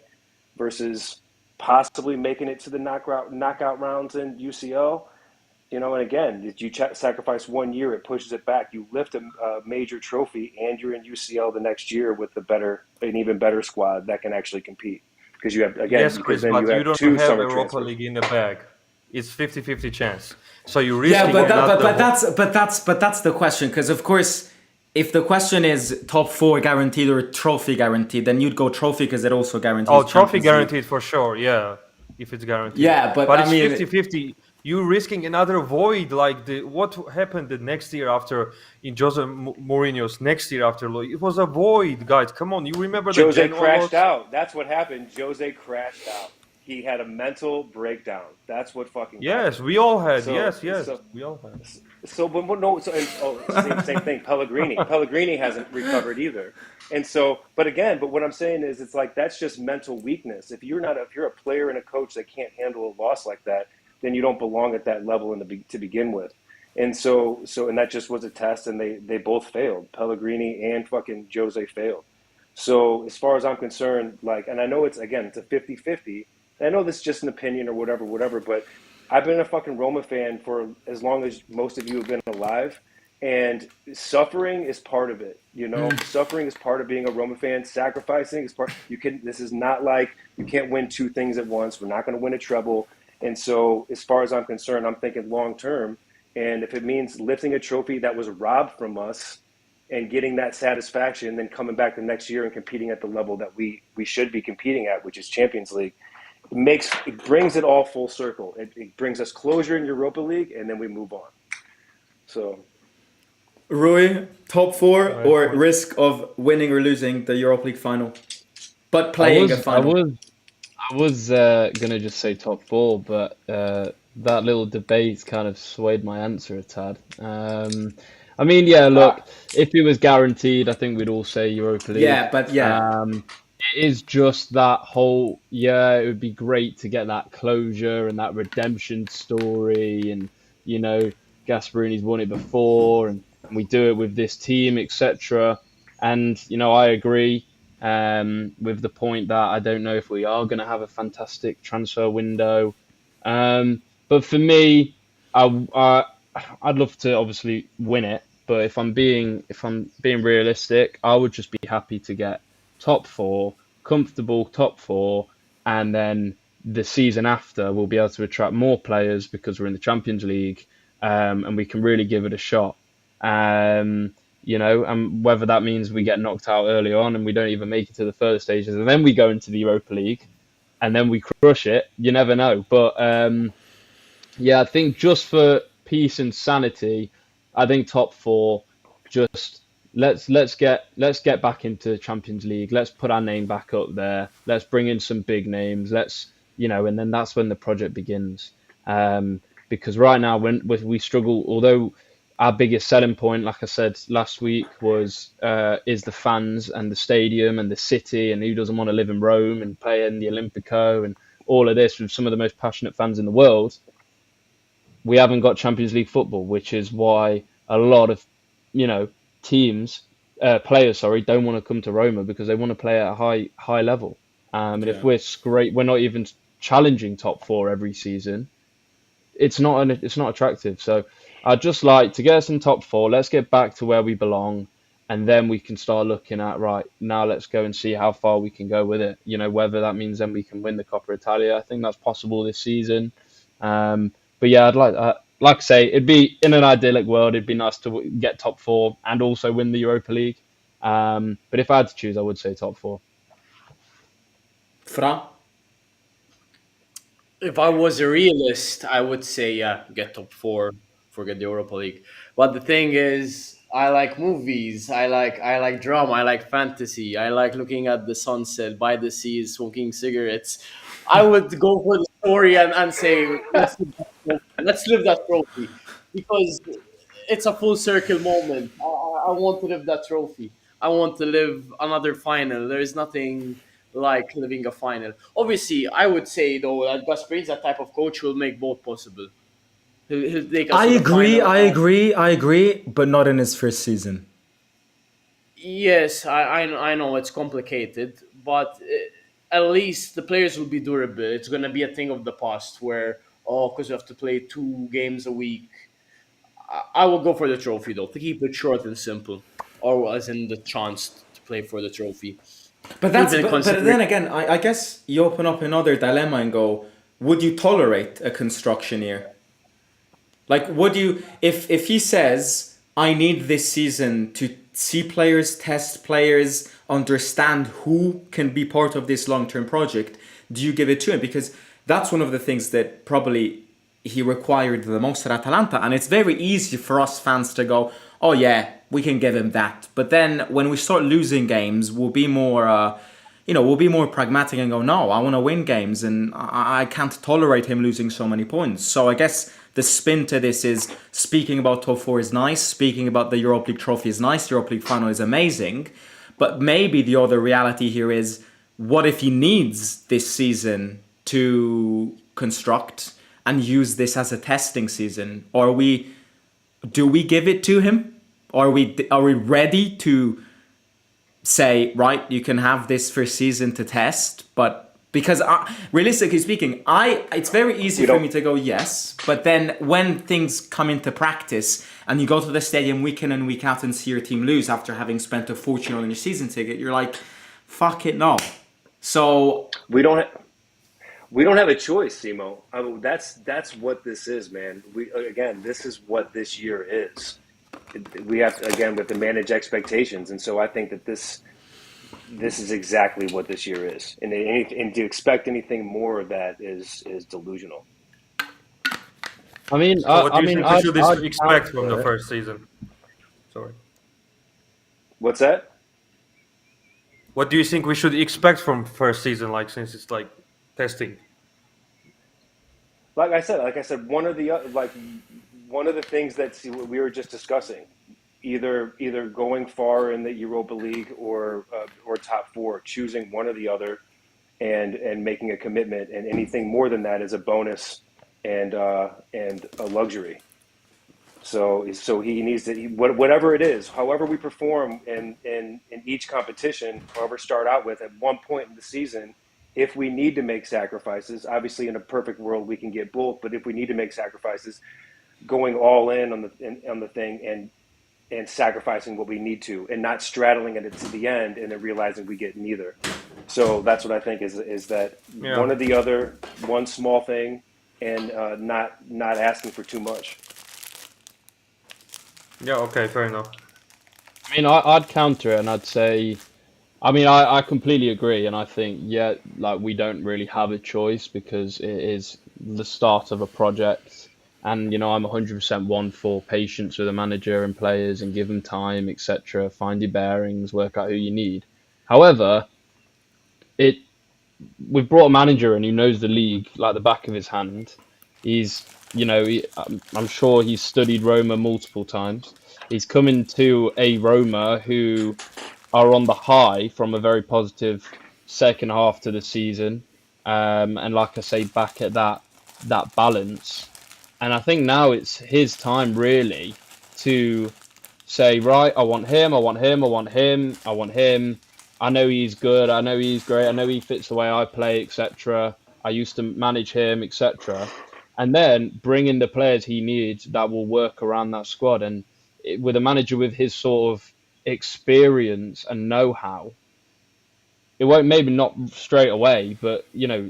versus possibly making it to the knockout rounds in UCL. And again, if you sacrifice 1 year, it pushes it back. You lift a major trophy, and you're in UCL the next year with an even better squad that can actually compete. Because you have Yes, because Chris, then you but you have don't two have summer Europa transfers. League in the bag. It's 50-50 chance. So you're Yeah, risking but not the whole. that's the question. Because of course, if the question is top four guaranteed or trophy guaranteed, then you'd go trophy because it also guarantees Oh, trophy Champions League. guaranteed for sure, yeah, if it's guaranteed. Yeah, but But I it's mean, 50-50. You're risking another void like what happened the next year after in Jose Mourinho's next year after. It was a void, guys. Come on, you remember the Jose Genoa crashed loss? out. That's what happened. Jose crashed out. He had a mental breakdown. That's what fucking Yes, happened. we all had. So Yes, yes, so we all had. but no. Same thing. Pellegrini hasn't recovered either. And so, but what I'm saying is, it's like that's just mental weakness. If you're a player and a coach that can't handle a loss like that, then you don't belong at that level to begin with. And and that just was a test, and they both failed. Pellegrini and fucking Jose failed. So as far as I'm concerned, and I know it's a 50-50. I know this is just an opinion or whatever, but I've been a fucking Roma fan for as long as most of you have been alive, and suffering is part of it. Suffering is part of being a Roma fan. Sacrificing is part. This is not like you can't win two things at once. We're not going to win a treble. And so, as far as I'm concerned, I'm thinking long term. And if it means lifting a trophy that was robbed from us and getting that satisfaction, and then coming back the next year and competing at the level that we should be competing at, which is Champions League. It brings it all full circle. It brings us closure in Europa League, and then we move on. So, Rui, top four Right. or risk of winning or losing the Europa League final, but I playing a was I final? was I was gonna just say top four, but that little debate kind of swayed my answer a tad. I mean, yeah, look, if it was guaranteed, I think we'd all say Europa League. Yeah, but yeah, It is just that whole, yeah, it would be great to get that closure and that redemption story, and you know, Gasperini's won it before, and we do it with this team, etc. And I agree with the point that I don't know if we are going to have a fantastic transfer window. But for me, I'd love to obviously win it. But if I'm being realistic, I would just be happy to get top four, comfortable top four, and then the season after we'll be able to attract more players because we're in the Champions League, and we can really give it a shot. Um, and whether that means we get knocked out early on and we don't even make it to the further stages, and then we go into the Europa League, and then we crush it. You never know. But yeah, I think just for peace and sanity, I think top four. Just let's get back into the Champions League. Let's put our name back up there. Let's bring in some big names. And then that's when the project begins. Because right now, when we struggle, although our biggest selling point, like I said last week, is the fans and the stadium and the city, and who doesn't want to live in Rome and play in the Olimpico and all of this with some of the most passionate fans in the world. We haven't got Champions League football, which is why a lot of teams, players, sorry, don't want to come to Roma because they want to play at a high level. And if yeah. we're not even challenging top four every season, it's not attractive. So I'd just like to get us in top four. Let's get back to where we belong, and then we can start looking at, right, now let's go and see how far we can go with it. Whether that means then we can win the Coppa Italia. I think that's possible this season. But yeah, like I say, it'd be, in an idyllic world, it'd be nice to get top four and also win the Europa League. But if I had to choose, I would say top four. Fra? If I was a realist, I would say, yeah, get top four, forget the Europa League. But the thing is, I like movies, I like drama, I like fantasy, I like looking at the sunset by the sea, smoking cigarettes. I would go for the story and say, let's live that trophy because it's a full circle moment. I want to live that trophy. I want to live another final. There is nothing like living a final. Obviously, I would say though that Gasperini is that type of coach who will make both possible. He'll take us I to the agree, final. I And agree, I agree, but not in his first season. yes, I know it's complicated, but at least the players will be durable. It's gonna be a thing of the past where because you have to play 2 games a week. I will go for the trophy though to keep it short and simple, or as in the chance to play for the trophy. Even But considering then again, I guess you open up another dilemma and go, would you tolerate a construction year? Like, would you, if he says, I need this season to see players, test players, understand who can be part of this long-term project, do you give it to him? Because that's one of the things that probably he required the most at Atalanta, and it's very easy for us fans to go, oh yeah, we can give him that. But then when we start losing games, we'll be more we'll be more pragmatic and go, no, I want to win games, and I can't tolerate him losing so many points. So I guess the spin to this is, speaking about top four is nice, speaking about the Europa League trophy is nice, the Europa League final is amazing, but maybe the other reality here is, what if he needs this season to construct and use this as a testing season? Do we give it to him? Are we ready to say, right, you can have this first season to test? But because realistically speaking, it's very easy for me to go yes, but then when things come into practice and you go to the stadium week in and week out and see your team lose after having spent a fortune on your season ticket, you're like, fuck it, no. So we don't have a choice, Simo. I mean, that's what this is, man. This is what this year is. we have to, again, we have to manage expectations, and so I think that this is exactly what this year is, and to expect anything more of that is delusional. I mean, So what do you think we should I'd expect from the counter it. first season? Sorry. What's that? What do you think we should expect from first season? Like, since it's like testing. Like I said, one of the things that we were just discussing, either going far in the Europa League or top four, choosing one or the other, and making a commitment, and anything more than that is a bonus and a luxury. So he needs to, whatever it is, however we perform in each competition, however start out with, at one point in the season, if we need to make sacrifices, obviously in a perfect world we can get both, but if we need to make sacrifices, going all in on the thing and sacrificing what we need to, and not straddling it to the end and then realizing we get neither. So that's what I think is that Yeah. one or the other, one small thing, and not asking for too much. Yeah. Okay. Fair enough. I mean, I'd counter it and I'd say, I mean, I completely agree, and I think, yeah, like we don't really have a choice because it is the start of a project, and I'm 100% one for patience with a manager and players and give them time, etc. Find your bearings, work out who you need. However, it we've brought a manager in who knows the league like the back of his hand. He's, I'm sure he's studied Roma multiple times. He's coming to a Roma who are on the high from a very positive second half to the season, and like I say, back at that balance. And I think now it's his time really to say, right, I want him, I want him, I want him, I want him. I know he's good, I know he's great, I know he fits the way I play, etc. I used to manage him, etc. And then bring in the players he needs that will work around that squad. And with a manager with his sort of experience and know-how, it won't, maybe not straight away, but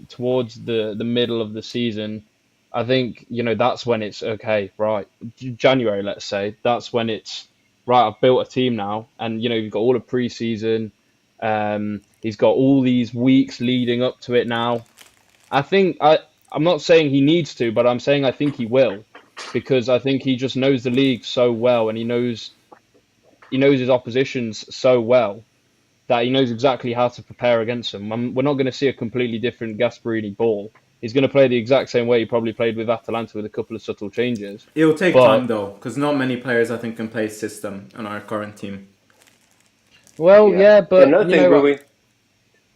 towards the middle of the season, I think that's when it's okay, right? January, let's say, that's when it's right. I've built a team now, and you've got all of preseason. He's got all these weeks leading up to it now. I think I'm not saying he needs to, but I'm saying I think he will, because I think he just knows the league so well, and he knows his oppositions so well that he knows exactly how to prepare against them. We're not going to see a completely different Gasperini ball. He's going to play the exact same way he probably played with Atalanta, with a couple of subtle changes. It'll take But- time though, because not many players I think can play system on our current team. Well, yeah, but another thing, Rui,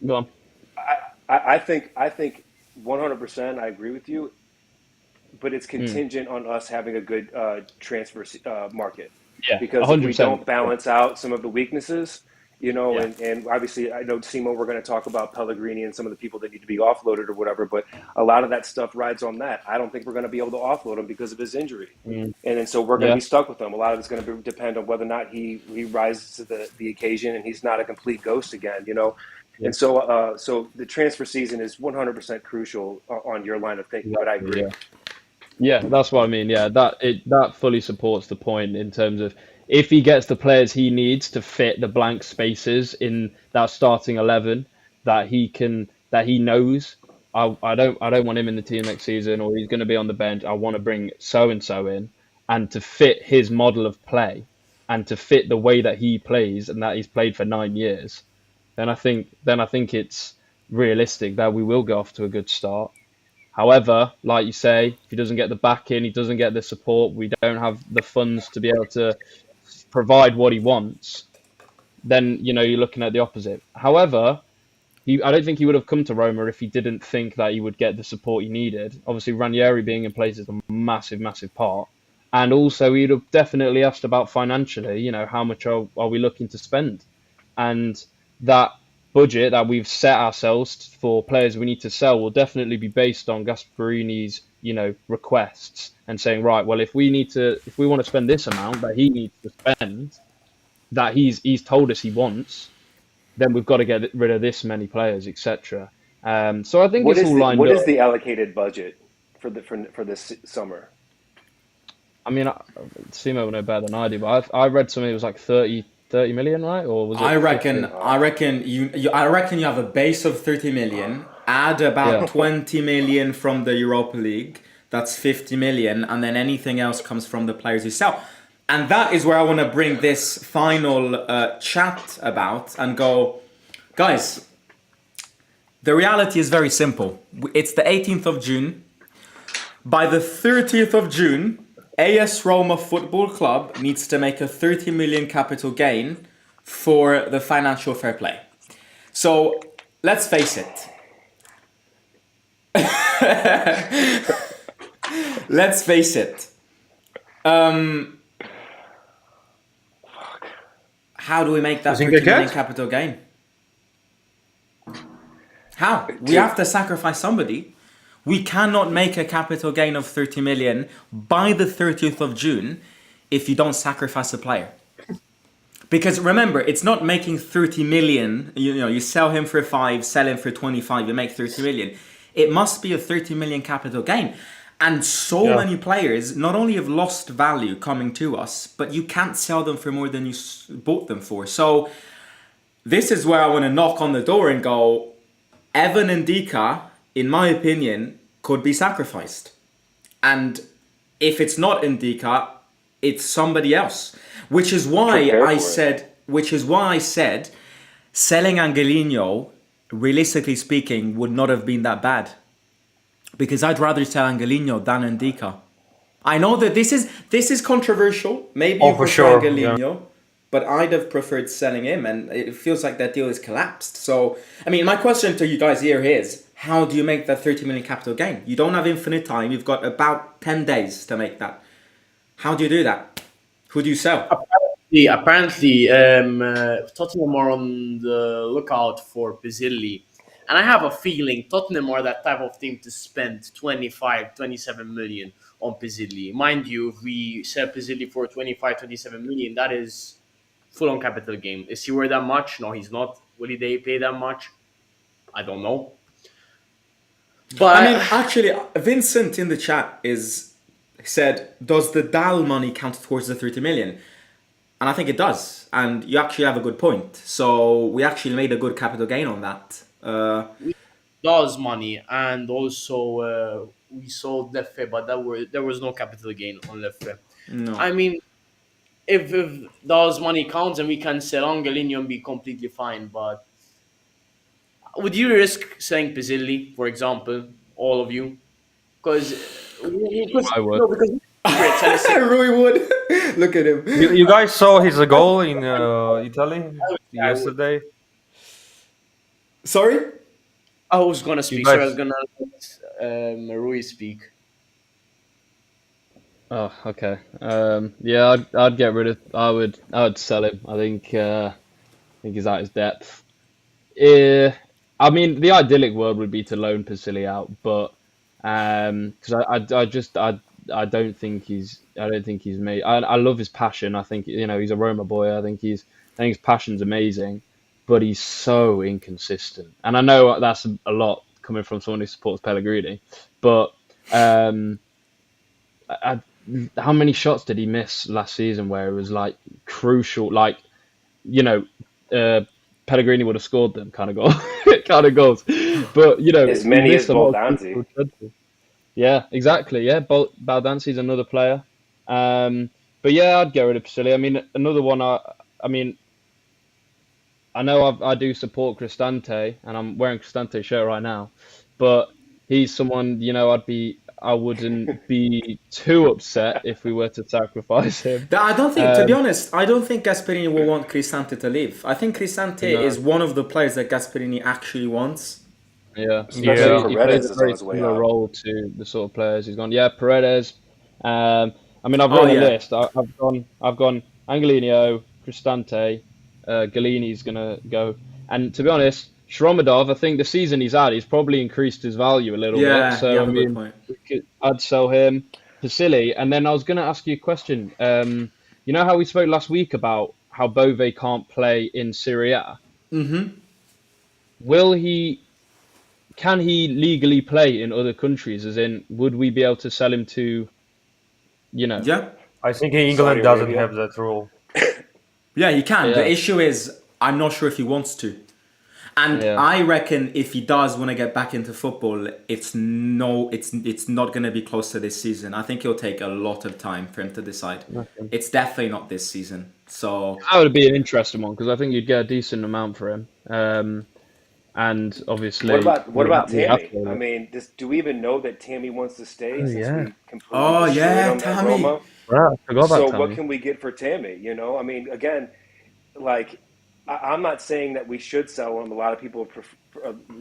go on. I think 100% I agree with you, but it's contingent on us having a good transfer market. Yeah, Because if we 100%. don't balance out some of the weaknesses, Yeah. and obviously I know, Simo, we're going to talk about Pellegrini and some of the people that need to be offloaded or whatever, but a lot of that stuff rides on that. I don't think we're going to be able to offload him because of his injury. And then so we're going to be stuck with him. A lot of it's going to depend on whether or not he rises to the occasion and he's not a complete ghost again, Yeah. And so the transfer season is 100% crucial on your line of thinking, but I agree. Yeah, that's what I mean. Yeah, that fully supports the point in terms of if he gets the players he needs to fit the blank spaces in that starting 11 that he knows. I don't want him in the team next season, or he's going to be on the bench. I want to bring so and so in, and to fit his model of play, and to fit the way that he plays and that he's played for 9 years. Then I think it's realistic that we will go off to a good start. However, like you say, if he doesn't get the backing, he doesn't get the support, we don't have the funds to be able to provide what he wants, then you're looking at the opposite. However, I don't think he would have come to Roma if he didn't think that he would get the support he needed. Obviously, Ranieri being in place is a massive, massive part. And also, he'd have definitely asked about financially, how much are we looking to spend? And that budget that we've set ourselves for players we need to sell will definitely be based on Gasperini's, requests, and saying, right, well, if we want to spend this amount that he needs to spend, that he's told us he wants, then we've got to get rid of this many players, etc. So I think it's all lined up. What is the allocated budget for this summer? I mean, Simo will know better than I do, but I read something it was like 30 million, right? Or was it I 50? reckon, I reckon you have a base of 30 million, add about Yeah. 20 million from the Europa League, that's 50 million, and then anything else comes from the players you sell. And that is where I want to bring this final chat about and go, guys, the reality is very simple. It's the 18th of June. By the 30th of June, AS Roma Football Club needs to make a 30 million capital gain for the financial fair play. So let's face it. Let's face it. How do we make that You think 30 they million can? capital gain? How? We have to sacrifice somebody. We cannot make a capital gain of 30 million by the 30th of June if you don't sacrifice a player. Because remember, it's not making 30 million, you know, you sell him for 5, sell him for 25, you make 30 million. It must be a 30 million capital gain. And so many players not only have lost value coming to us, but you can't sell them for more than you bought them for. So this is where I want to knock on the door and go, Evan and Dika, in my opinion, could be sacrificed. And if it's not Ndika, it's somebody else. Which is why I said selling Angelino, realistically speaking, would not have been that bad. Because I'd rather sell Angelino than Ndika. I know that this is controversial. Maybe you for prefer sure, Angelino, but I'd have preferred selling him, and it feels like that deal is collapsed. So, I mean, my question to you guys here is, how do you make that 30 million capital gain? You don't have infinite time. You've got about 10 days to make that. How do you do that? Who do you sell? Apparently, Tottenham are on the lookout for Pizzilli. And I have a feeling Tottenham are that type of team to spend 25, 27 million on Pizzilli. Mind you, if we sell Pizzilli for 25, 27 million, that is full on capital gain. Is he worth that much? No, he's not. Will they pay that much? I don't know. But I mean, actually, Vincent in the chat said, does the DAL money count towards the 30 million? And I think it does. And you actually have a good point. So we actually made a good capital gain on that. does money, and also we sold Leffe, but there was no capital gain on Leffe. No. I mean, if those money counts and we can sell Angelino and be completely fine, but would you risk selling Pizzilli, for example, all of you? Because I would. no, because Rui Wood. Look at him. You guys saw his goal in Italy yesterday. Sorry? I was gonna speak. guys- Sorry, I was gonna let Rui speak. Oh, okay. Yeah, I'd get rid of. I would sell him. I think he's at his depth. I mean, the idyllic world would be to loan Pizzilli out, but because I don't think he's made. I love his passion. I think he's a Roma boy. I think his passion's amazing, but he's so inconsistent. And I know that's a lot coming from someone who supports Pellegrini, but how many shots did he miss last season where it was like crucial, like Pellegrini would have scored them kind of goals, but As he many missed as a lot of Baldanzi. crucial chances. Yeah, exactly. Yeah, Baldanzi's another player. But yeah, I'd get rid of Pizzilli. I mean, another one. I mean, I know I do support Cristante, and I'm wearing Cristante's shirt right now, but he's someone I wouldn't be too upset if we were to sacrifice him. I don't think, to be honest, I don't think Gasperini will want Cristante to leave. I think Cristante No. is one of the players that Gasperini actually wants. Yeah, Especially he Paredes plays a is on very his way similar out. role to the sort of players he's gone. Yeah, Paredes. I mean, I've Oh, written yeah. a list. I've gone Angelino, Cristante, Galini's gonna go, and to be honest, Shromadov. I think the season he's had, he's probably increased his value a little Yeah, bit. So you I have a good mean, point. I'd sell him. Pizzilli, and then I was gonna ask you a question. You know how we spoke last week about how Bove can't play in Serie A? Mm-hmm. Can he legally play in other countries? As in, would we be able to sell him to you know. Yeah. I think England Saudi doesn't Arabia. have that rule. Yeah, he can. The Yeah, issue is, I'm not sure if he wants to. And yeah. I reckon if he does want to get back into football, it's not going to be close to this season. I think it'll take a lot of time for him to decide. Okay. It's definitely not this season. So That would be an interesting one because I think you'd get a decent amount for him. And obviously What about we have Tammy? I to. mean, do we even know that Tammy wants to stay Oh since yeah, we completely oh destroyed yeah, him at Tammy. Roma? wow, I forgot about So what Tammy. can we get for Tammy? You know, I mean, again, like I'm not saying that we should sell him. A lot of people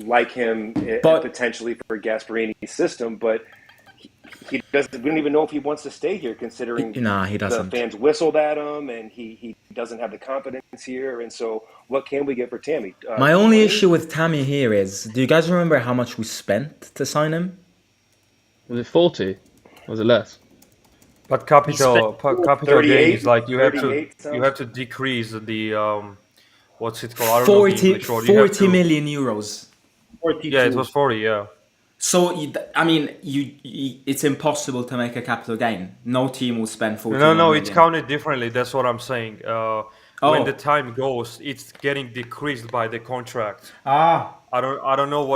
like him But potentially for Gasperini's system, but he doesn't. We don't even know if he wants to stay here, considering nah, he the doesn't. fans whistled at him, and he doesn't have the confidence here. And so, what can we get for Tammy? My only 20? issue with Tammy here is, do you guys remember how much we spent to sign him? Was it 40? Was it less? But spent capital gain is 38? like you have 38 sounds. to decrease the what's it called? I don't know the 40, English word. You have 40 to million euros. yeah, it 42. was 40. Yeah. So, I mean, it's impossible to make a capital gain. No team will spend No, 41 no, it's million. counted differently. That's what I'm saying. When the Oh. time goes, it's getting decreased by the contract. Ah. I don't know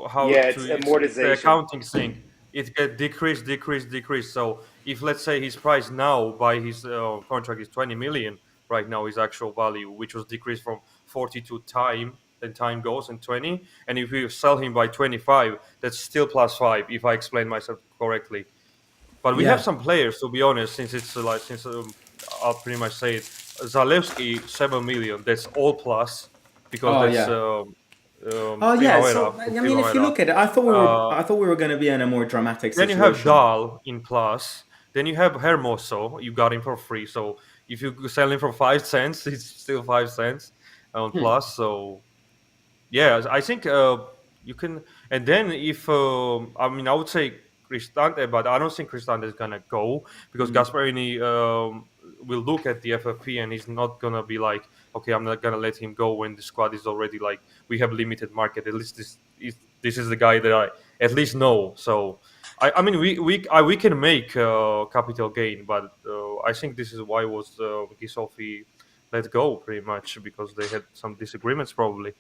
how Yeah, to it's it's the amortization. accounting thing. It get decreased. So if let's say his price now by his contract is 20 million right now, his actual value, which was decreased from 40 to time, then time goes and 20. And if we sell him by 25, that's still plus 5. If I explain myself correctly. But we have Yeah. some players, to be honest, since it's since I'll pretty much say it. Zalewski 7 million. That's all plus because Oh that's yeah. Oh yeah. Primavera So for I mean, if you Primavera. look at it, I thought Uh, we were going to be in a more dramatic then you have situation. Dahl in plus. Then you have Hermoso. You got him for free. So if you sell him for 5 cents, it's still 5 cents on plus. So yeah, I think you can. And then if I mean, I would say Cristante, but I don't think Cristante is gonna go because Gasperini will look at the FFP and he's not gonna be like, okay, I'm not gonna let him go when the squad is already like we have limited market. At least this is the guy that I at least know. So I mean we can make capital gain, but I think this is why was Ghisolfi let go pretty much because they had some disagreements probably.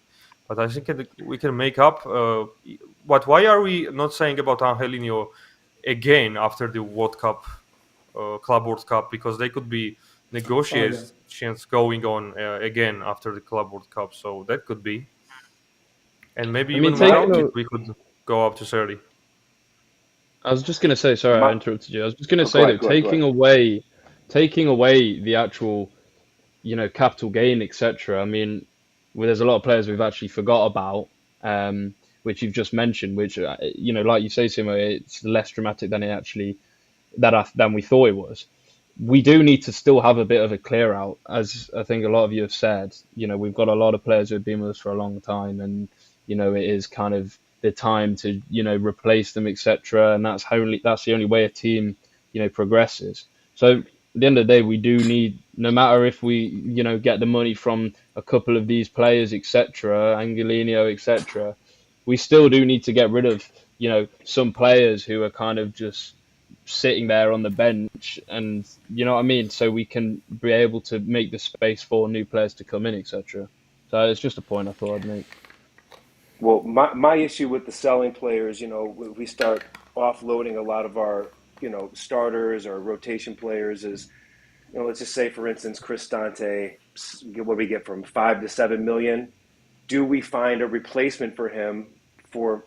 But I think we can make up. But why are we not saying about Angelino again after the World Cup, Club World Cup? Because they could be Oh yeah. negotiations going on again after the Club World Cup. So that could be, and maybe I mean, even My taking without it, a, we could go up to 30. I was just gonna say, sorry, I my interrupted you. I was just gonna oh, go say though, ahead, go ahead, go ahead. taking away the actual, capital gain, etc. I mean, there's a lot of players we've actually forgot about, which you've just mentioned, which like you say, Simo, it's less dramatic than it actually than we thought it was. We do need to still have a bit of a clear out, as I think a lot of you have said. We've got a lot of players who have been with us for a long time, and it is kind of the time to replace them, etc. And that's the only way a team progresses. So at the end of the day, we do need, no matter if we get the money from a couple of these players, etc., Angelino, etc. We still do need to get rid of some players who are kind of just sitting there on the bench, and you know what I mean, so we can be able to make the space for new players to come in, etc. So it's just a point I thought I'd make. Well, my issue with the selling players, we start offloading a lot of our, starters or rotation players is, let's just say, for instance, Cristante, what do we get from 5 to 7 million? Do we find a replacement for him for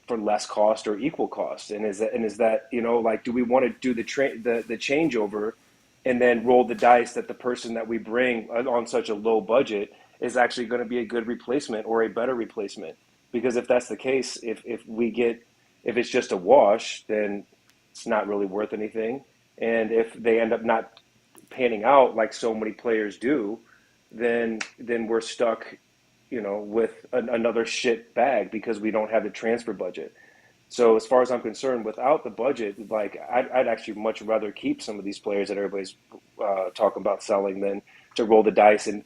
less cost or equal cost? And is that like, do we want to do the changeover and then roll the dice that the person that we bring on such a low budget is actually going to be a good replacement or a better replacement? Because if that's the case, if it's just a wash, then it's not really worth anything. And if they end up not panning out like so many players do, then we're stuck, with another shit bag because we don't have the transfer budget. So as far as I'm concerned, without the budget, like I'd actually much rather keep some of these players that everybody's talking about selling than to roll the dice and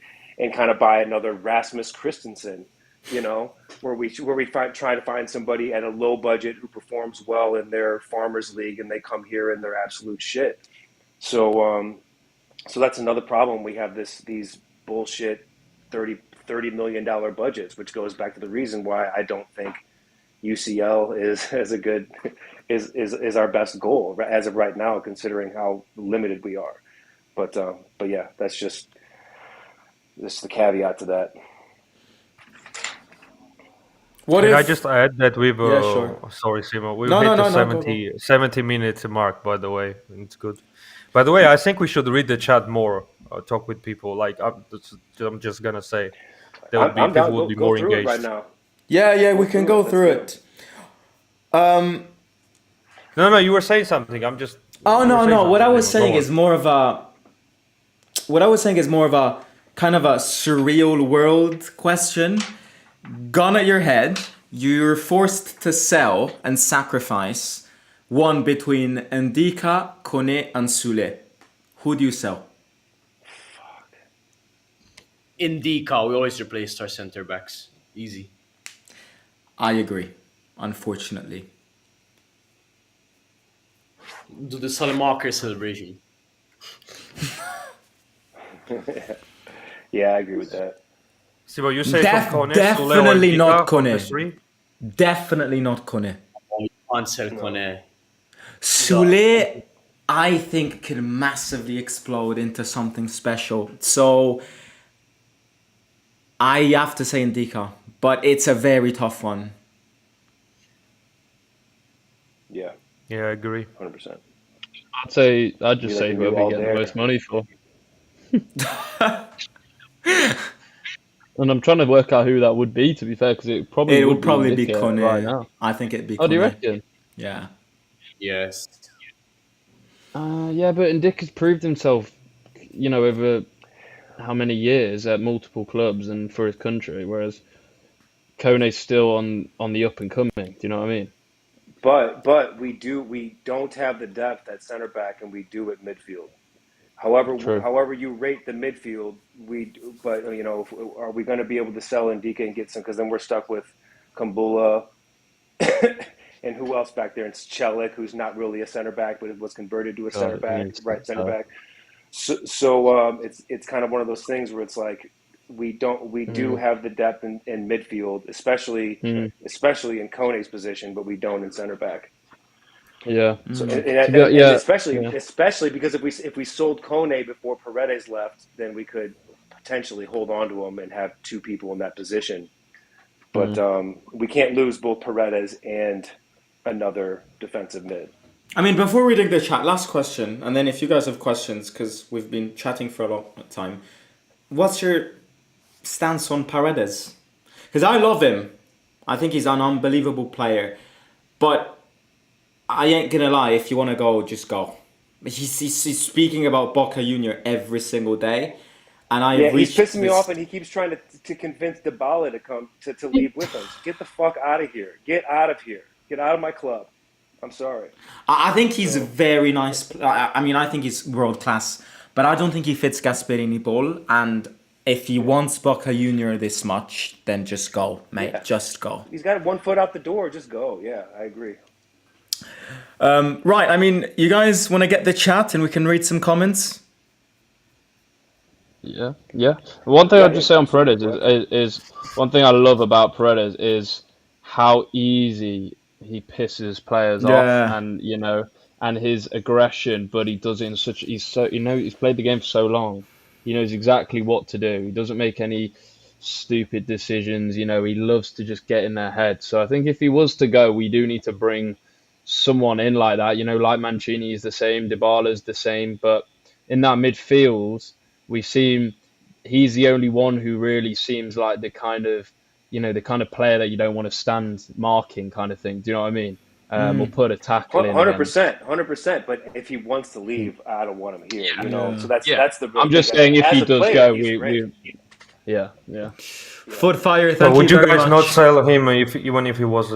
kind of buy another Rasmus Christensen you know, where we try to find somebody at a low budget who performs well in their farmers league, and they come here and they're absolute shit. So that's another problem. We have these bullshit 30 million dollar budgets, which goes back to the reason why I don't think UCL is a good is our best goal as of right now, considering how limited we are. But yeah, that's just the caveat to that. What Can if? I just add that we've Yeah, sure. sorry, Simo, we've No, hit no, the no, no. Go, go. 70 minute mark. By the way, it's good. By the way, I think we should read the chat more. Talk with people. Like I'm just gonna say, there would be I'm people down. would be Go more through it right engaged. now. Yeah, yeah, we can go Let's through do it. No, you were saying something. I'm just. Oh you were no, saying no. What I something, was Simo. Go saying on. is more of a. What I was saying is more of a kind of a surreal world question. Gun at your head, you're forced to sell and sacrifice one between Ndika, Kone, and Sule. Who do you sell? In Dika, we always replaced our center backs. Easy. I agree, unfortunately. Do the Salamaker celebration. Yeah, I agree with that. Simo, you say Def- from Kone, definitely Sule, or not Ndika, Kone. of the three? Definitely not Kone. You can't sell Kone. Sule, I think, can massively explode into something special. So I have to say Ndika, but it's a very tough one. Yeah, Yeah, I agree. 100%. I'd just Be say like a whoever new you get the Aldair. most money for. And I'm trying to work out who that would be, to be fair, because it probably It would would probably be Ndika Kone. right now. I think it'd be Oh, do you Kone. reckon? Yeah. Yes. Yeah, but Ndika's proved himself, over how many years at multiple clubs and for his country, whereas Kone's still on the up and coming. Do you know what I mean? But we don't have the depth at center back, and we do at midfield. True. However you rate the midfield, but are we going to be able to sell Ndika and get some? Because then we're stuck with Kumbula and who else back there? It's Celik, who's not really a center back, but it was converted to a center back, right center back. So it's kind of one of those things where it's like we do have the depth in midfield, especially in Kone's position, but we don't in center back. Yeah. So To and be- yeah. especially because if we sold Kone before Paredes left, then we could potentially hold on to him and have two people in that position. But we can't lose both Paredes and another defensive mid. I mean, before we dig the chat, last question, and then if you guys have questions, because we've been chatting for a long time, what's your stance on Paredes? Because I love him. I think he's an unbelievable player. But I ain't gonna lie, if you want to go, just go. He's speaking about Boca Junior every single day. And he's pissing me off, and he keeps trying to convince Dybala to come to leave with us. Get the fuck out of here. Get out of here. Get out of my club. I'm sorry. I think he's a very nice. I mean, I think he's world class, but I don't think he fits Gasperini ball. And if he wants Boca Junior this much, then just go, mate. Yeah. Just go. He's got 1 foot out the door. Just go. Yeah, I agree. Right. I mean, you guys want to get the chat and we can read some comments. Yeah. One thing I'll just say on Paredes is one thing I love about Paredes is how easy he pisses players off, and and his aggression, but he does it in such he's played the game for so long. He knows exactly what to do. He doesn't make any stupid decisions. He loves to just get in their head. So I think if he was to go, we do need to bring someone in like that. Like Mancini is the same, Dybala's the same, but in that midfield, he's the only one who really seems like the kind of player that you don't want to stand marking kind of thing. Do you know what I mean? Or put a tackle in. 100%. But if he wants to leave, I don't want him here. So that's the. I'm just saying, if he does go, we. Foot fire. So would you guys much. not sell him even if he was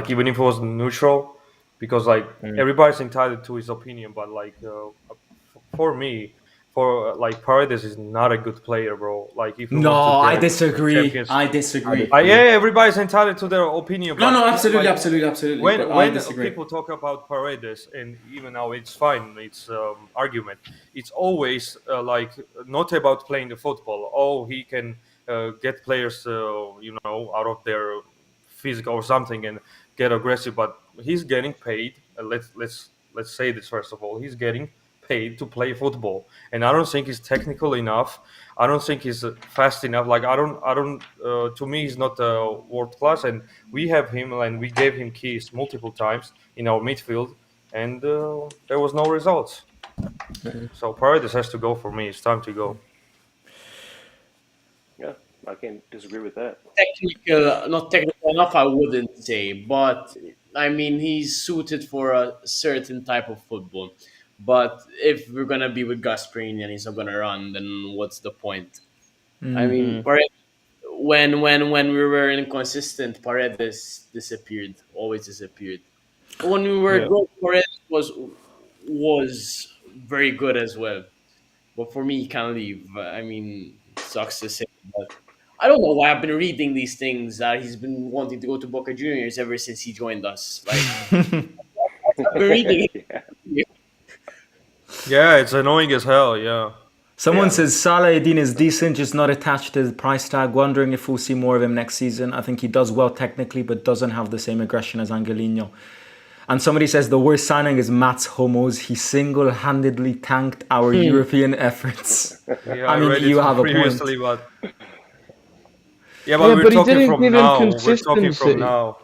even if he was neutral? Because everybody's entitled to his opinion, but for me, for like Paredes is not a good player, bro. Like if he No, wants to I get disagree. Champions, I disagree. yeah, everybody's entitled to their opinion, No, but no, absolutely, like absolutely, absolutely. when But I when disagree. people talk about Paredes, and even now it's fine, it's argument. It's always like not about playing the football. Oh, he can get players, out of their physical or something and get aggressive, but he's getting paid. Let's say this first of all. He's getting paid to play football, and I don't think he's technical enough. I don't think he's fast enough. Like I don't. To me, he's not world class, and we have him, and we gave him keys multiple times in our midfield, and there was no results. So Paredes has to go for me. It's time to go. Yeah, I can't disagree with that. Technical, not technical enough, I wouldn't say, but I mean, he's suited for a certain type of football. But if we're gonna be with Gasperini and he's not gonna run, then what's the point? I mean, when we were inconsistent, Paredes disappeared, always disappeared. When we were Yeah. good, Paredes was very good as well. But for me, he can't leave. I mean, sucks to say, but I don't know why I've been reading these things that he's been wanting to go to Boca Juniors ever since he joined us. Like I've been reading Yeah. it. Yeah, it's annoying as hell. Yeah. Someone Yeah. says Salah-Eddin is decent, just not attached to the price tag. Wondering if we'll see more of him next season. I think he does well technically, but doesn't have the same aggression as Angelino. And somebody says the worst signing is Mats Hummels. He single-handedly tanked our European efforts. Yeah, I mean, read you it have a previously, point. but Yeah, we're but he talking didn't from give him now. We're talking from consistency. now.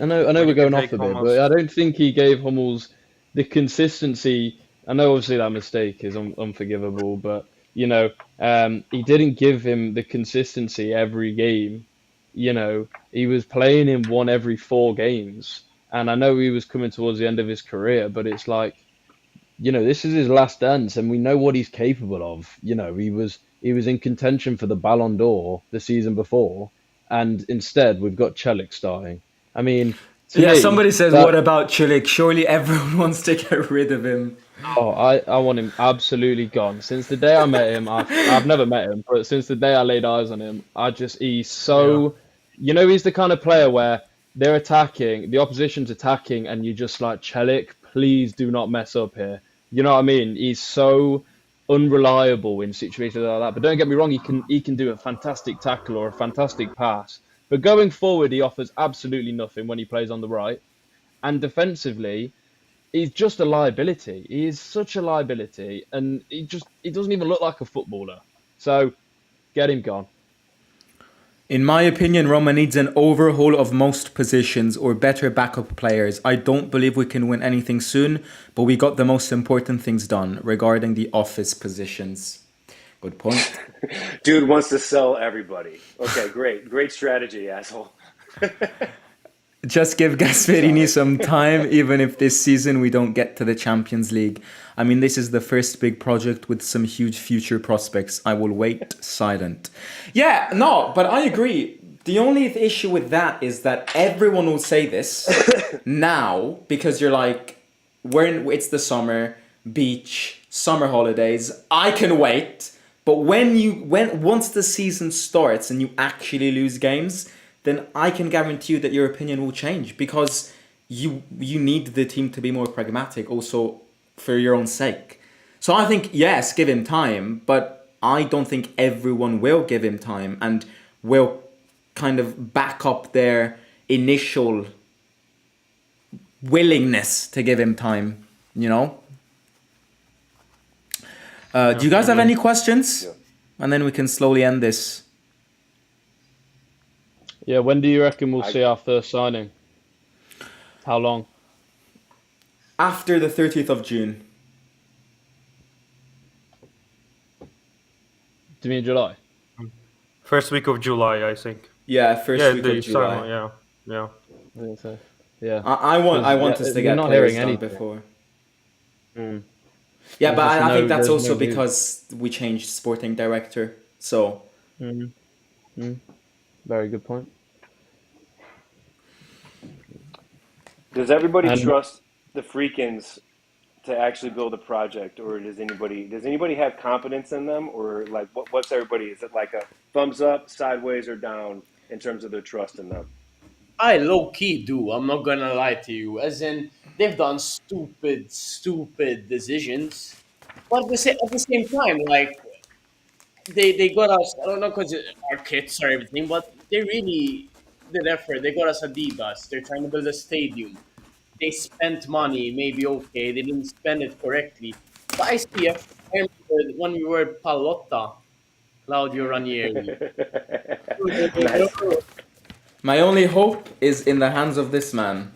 I know When we're you can going off take a bit, Hummels. but I don't think he gave Hummels the consistency. I know obviously that mistake is unforgivable, but he didn't give him the consistency every game. He was playing in one every 4 games, and I know he was coming towards the end of his career, but it's like, this is his last dance, and we know what he's capable of. He was in contention for the Ballon d'Or the season before, and instead we've got Celik starting. I mean, to Yeah, me, somebody says, that what about Chilik? Surely everyone wants to get rid of him. I want him absolutely gone. Since the day I met him, I've never met him, but since the day I laid eyes on him, he's Yeah. so, he's the kind of player where they're attacking, the opposition's attacking, and you're just like, Celik, please do not mess up here. You know what I mean? He's so unreliable in situations like that. But don't get me wrong, he can do a fantastic tackle or a fantastic pass. But going forward, he offers absolutely nothing when he plays on the right. And defensively, he's just a liability. He is such a liability, and he doesn't even look like a footballer. So get him gone. In my opinion, Roma needs an overhaul of most positions or better backup players. I don't believe we can win anything soon, but we got the most important things done regarding the office positions. Good point. Dude wants to sell everybody. Okay, great. Great strategy, asshole. Just give Gasperini some time, even if this season we don't get to the Champions League. I mean, this is the first big project with some huge future prospects. I will wait silent. Yeah, no, but I agree. The only issue with that is that everyone will say this now because you're like, it's the summer, beach, summer holidays. I can wait. But once the season starts and you actually lose games, then I can guarantee you that your opinion will change because you need the team to be more pragmatic also for your own sake. So I think, yes, give him time, but I don't think everyone will give him time and will kind of back up their initial willingness to give him time, Do you guys have any questions? Yeah. And then we can slowly end this. Yeah, when do you reckon we'll see our first signing? How long? After the 30th of June. Do you mean July? First week of July, I think. Yeah, first Yeah, week the of July. summer. Yeah. I think so. Yeah. I want us to we're get not players hearing done anything. before. Mm. Yeah, but There's I think that's there's also no news. because we changed sporting director. So Very good point. Does everybody And trust the Freakins to actually build a project, or does anybody have confidence in them, or like what's everybody? Is it like a thumbs up, sideways, or down in terms of their trust in them? I low key do. I'm not gonna lie to you. As in, they've done stupid decisions, but at the same time, like they got us. I don't know because our kits or everything, but they really did effort. They got us Adidas. They're trying to build a stadium. They spent money. Maybe okay, they didn't spend it correctly, but I see. I remember when we were at Palotta, Claudio Ranieri. Nice. My only hope is in the hands of this man.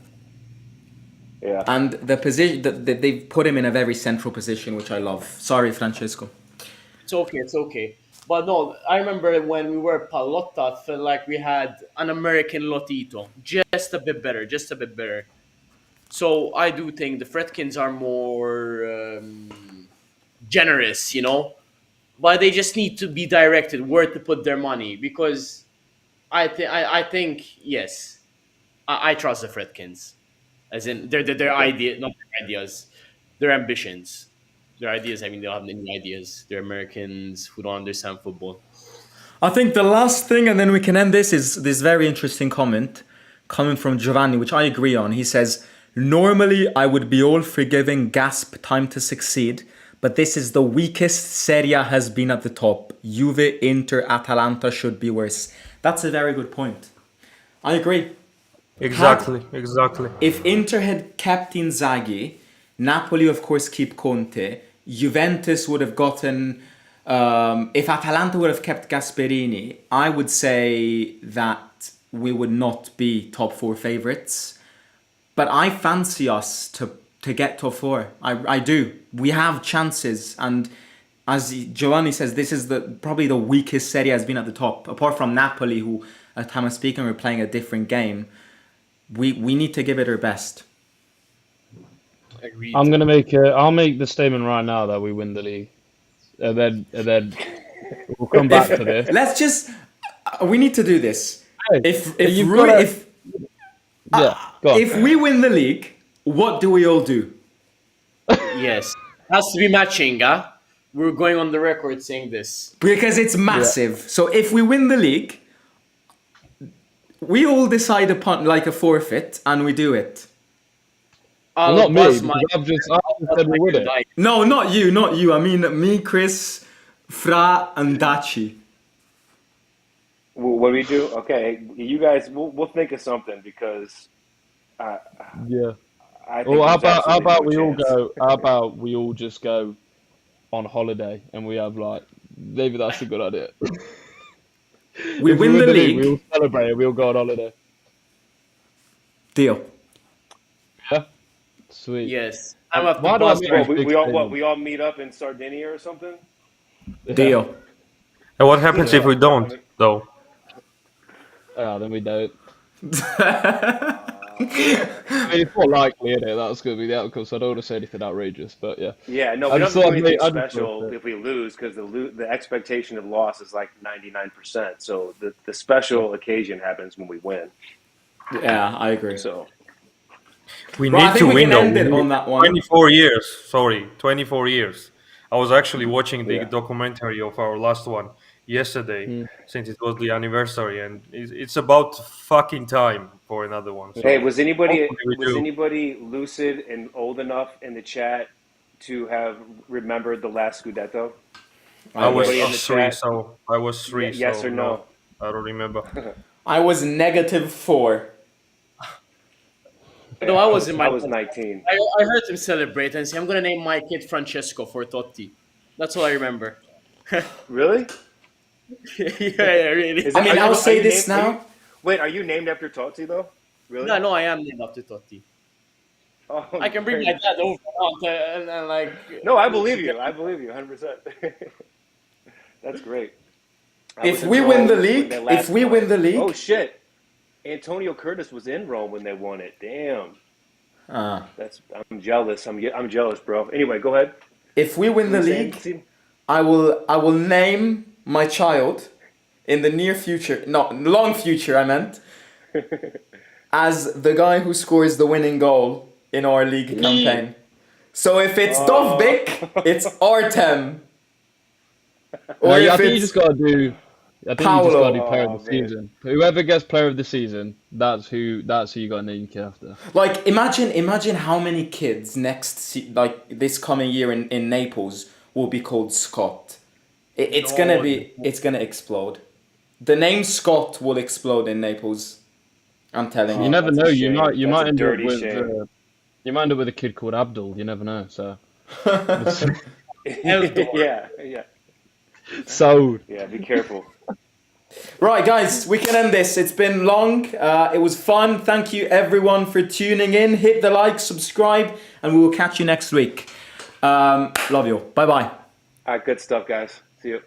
Yeah. And the position that they've put him in a very central position, which I love. Sorry, Francesco. It's okay, it's okay. But no, I remember when we were Palotta, it felt like we had an American Lotito. Just a bit better, just a bit better. So I do think the Fredkins are more generous, you know? But they just need to be directed where to put their money because I think, yes, I trust the Fredkins. As in, their idea, not their ideas, their ambitions. Their ideas, I mean, they don't have any ideas. They're Americans who don't understand football. I think the last thing, and then we can end this, is this very interesting comment coming from Giovanni, which I agree on. He says, normally I would be all for giving Gasp time to succeed, but this is the weakest Serie A has been at the top. Juve, Inter, Atalanta should be worse. That's a very good point. I agree. Exactly. If Inter had kept Inzaghi, Napoli, of course, keep Conte, Juventus would have gotten... if Atalanta would have kept Gasperini, I would say that we would not be top four favourites. But I fancy us to get top four. I do. We have chances. And as Giovanni says, this is probably the weakest Serie A has been at the top. Apart from Napoli, who, at time of speaking, are playing a different game. We need to give it our best. Agreed. I'll make the statement right now that we win the league. And then we'll come back to this. Let's just... we need to do this. Hey, go on. If we win the league, what do we all do? Yes. Has to be matching, huh? We're going on the record saying this. Because it's massive. So if we win the league, we all decide upon like a forfeit and we do it. Well, not me. I've just said we would it. No, not you. I mean me, Chris, Fra, and Daci. What do we do? Okay, you guys, we'll think of something because. Yeah. I think Well, there's how about absolutely we all no chance. go? How about we all just go on holiday and we have like maybe that's a good idea. We If win the league. we all celebrate. We all go on holiday. Deal. Yeah. Sweet. Yes. I'm up Why to do I bust make my- a big We all statement? we all meet up in Sardinia or something? Deal. And what happens if we don't, though? Then we don't. I mean, it's more likely, isn't it? That's going to be the outcome. So I don't want to say anything outrageous, but yeah. Yeah, no, I we don't just do thought I'd anything make- I just special thought that- if we lose because the expectation of loss is like 99%. So the special occasion happens when we win. Yeah, I agree. So We Well, I need think to we win, can end though. it on that one. 24 years. Sorry, 24 years. I was actually watching the Yeah. documentary of our last one yesterday, since it was the anniversary, and it's about fucking time for another one. So hey, was anybody hopefully we do. lucid and old enough in the chat to have remembered the last Scudetto? I was Anybody in the three, chat? so I was three. Yes so or no? I don't remember. I was -4. No, I was in my. I was 19. I heard him celebrate and say, "I'm gonna name my kid Francesco for Totti." That's all I remember. Really? Yeah, really. Is I it- mean, are you- I'll are say you this named- now. are you- Wait, are you named after Totti though? Really? No, I am named after Totti. Oh, I can bring great. my dad over and like. No, I believe you. I believe you 100%. That's great. I If was in we Rome win the when league, they last if we won. win the league, Oh shit! Antonio Curtis was in Rome when they won it. Damn. I'm jealous. I'm jealous, bro. Anyway, go ahead. if we win the Same league, team. I will name my child in the near future, no, long future I meant, as the guy who scores the winning goal in our league campaign. So if it's Dovbik, it's Artem. Or I if think you it's just got to do. I think you just Paolo. got to do player of the man. season. Whoever gets player of the season, that's who you got to name your kid after. Like imagine how many kids like this coming year in Naples will be called Scott. It's gonna explode. The name Scott will explode in Naples. I'm telling You you. never that's a know. shame. You That's might a end up dirty with shame. you might end up with a kid called Abdul. You never know. So Yeah, yeah, sold. yeah. Be careful. Right, guys, we can end this. It's been long. It was fun. Thank you, everyone, for tuning in. Hit the like, subscribe, and we will catch you next week. Love you. Bye bye. All right, good stuff, guys. See you.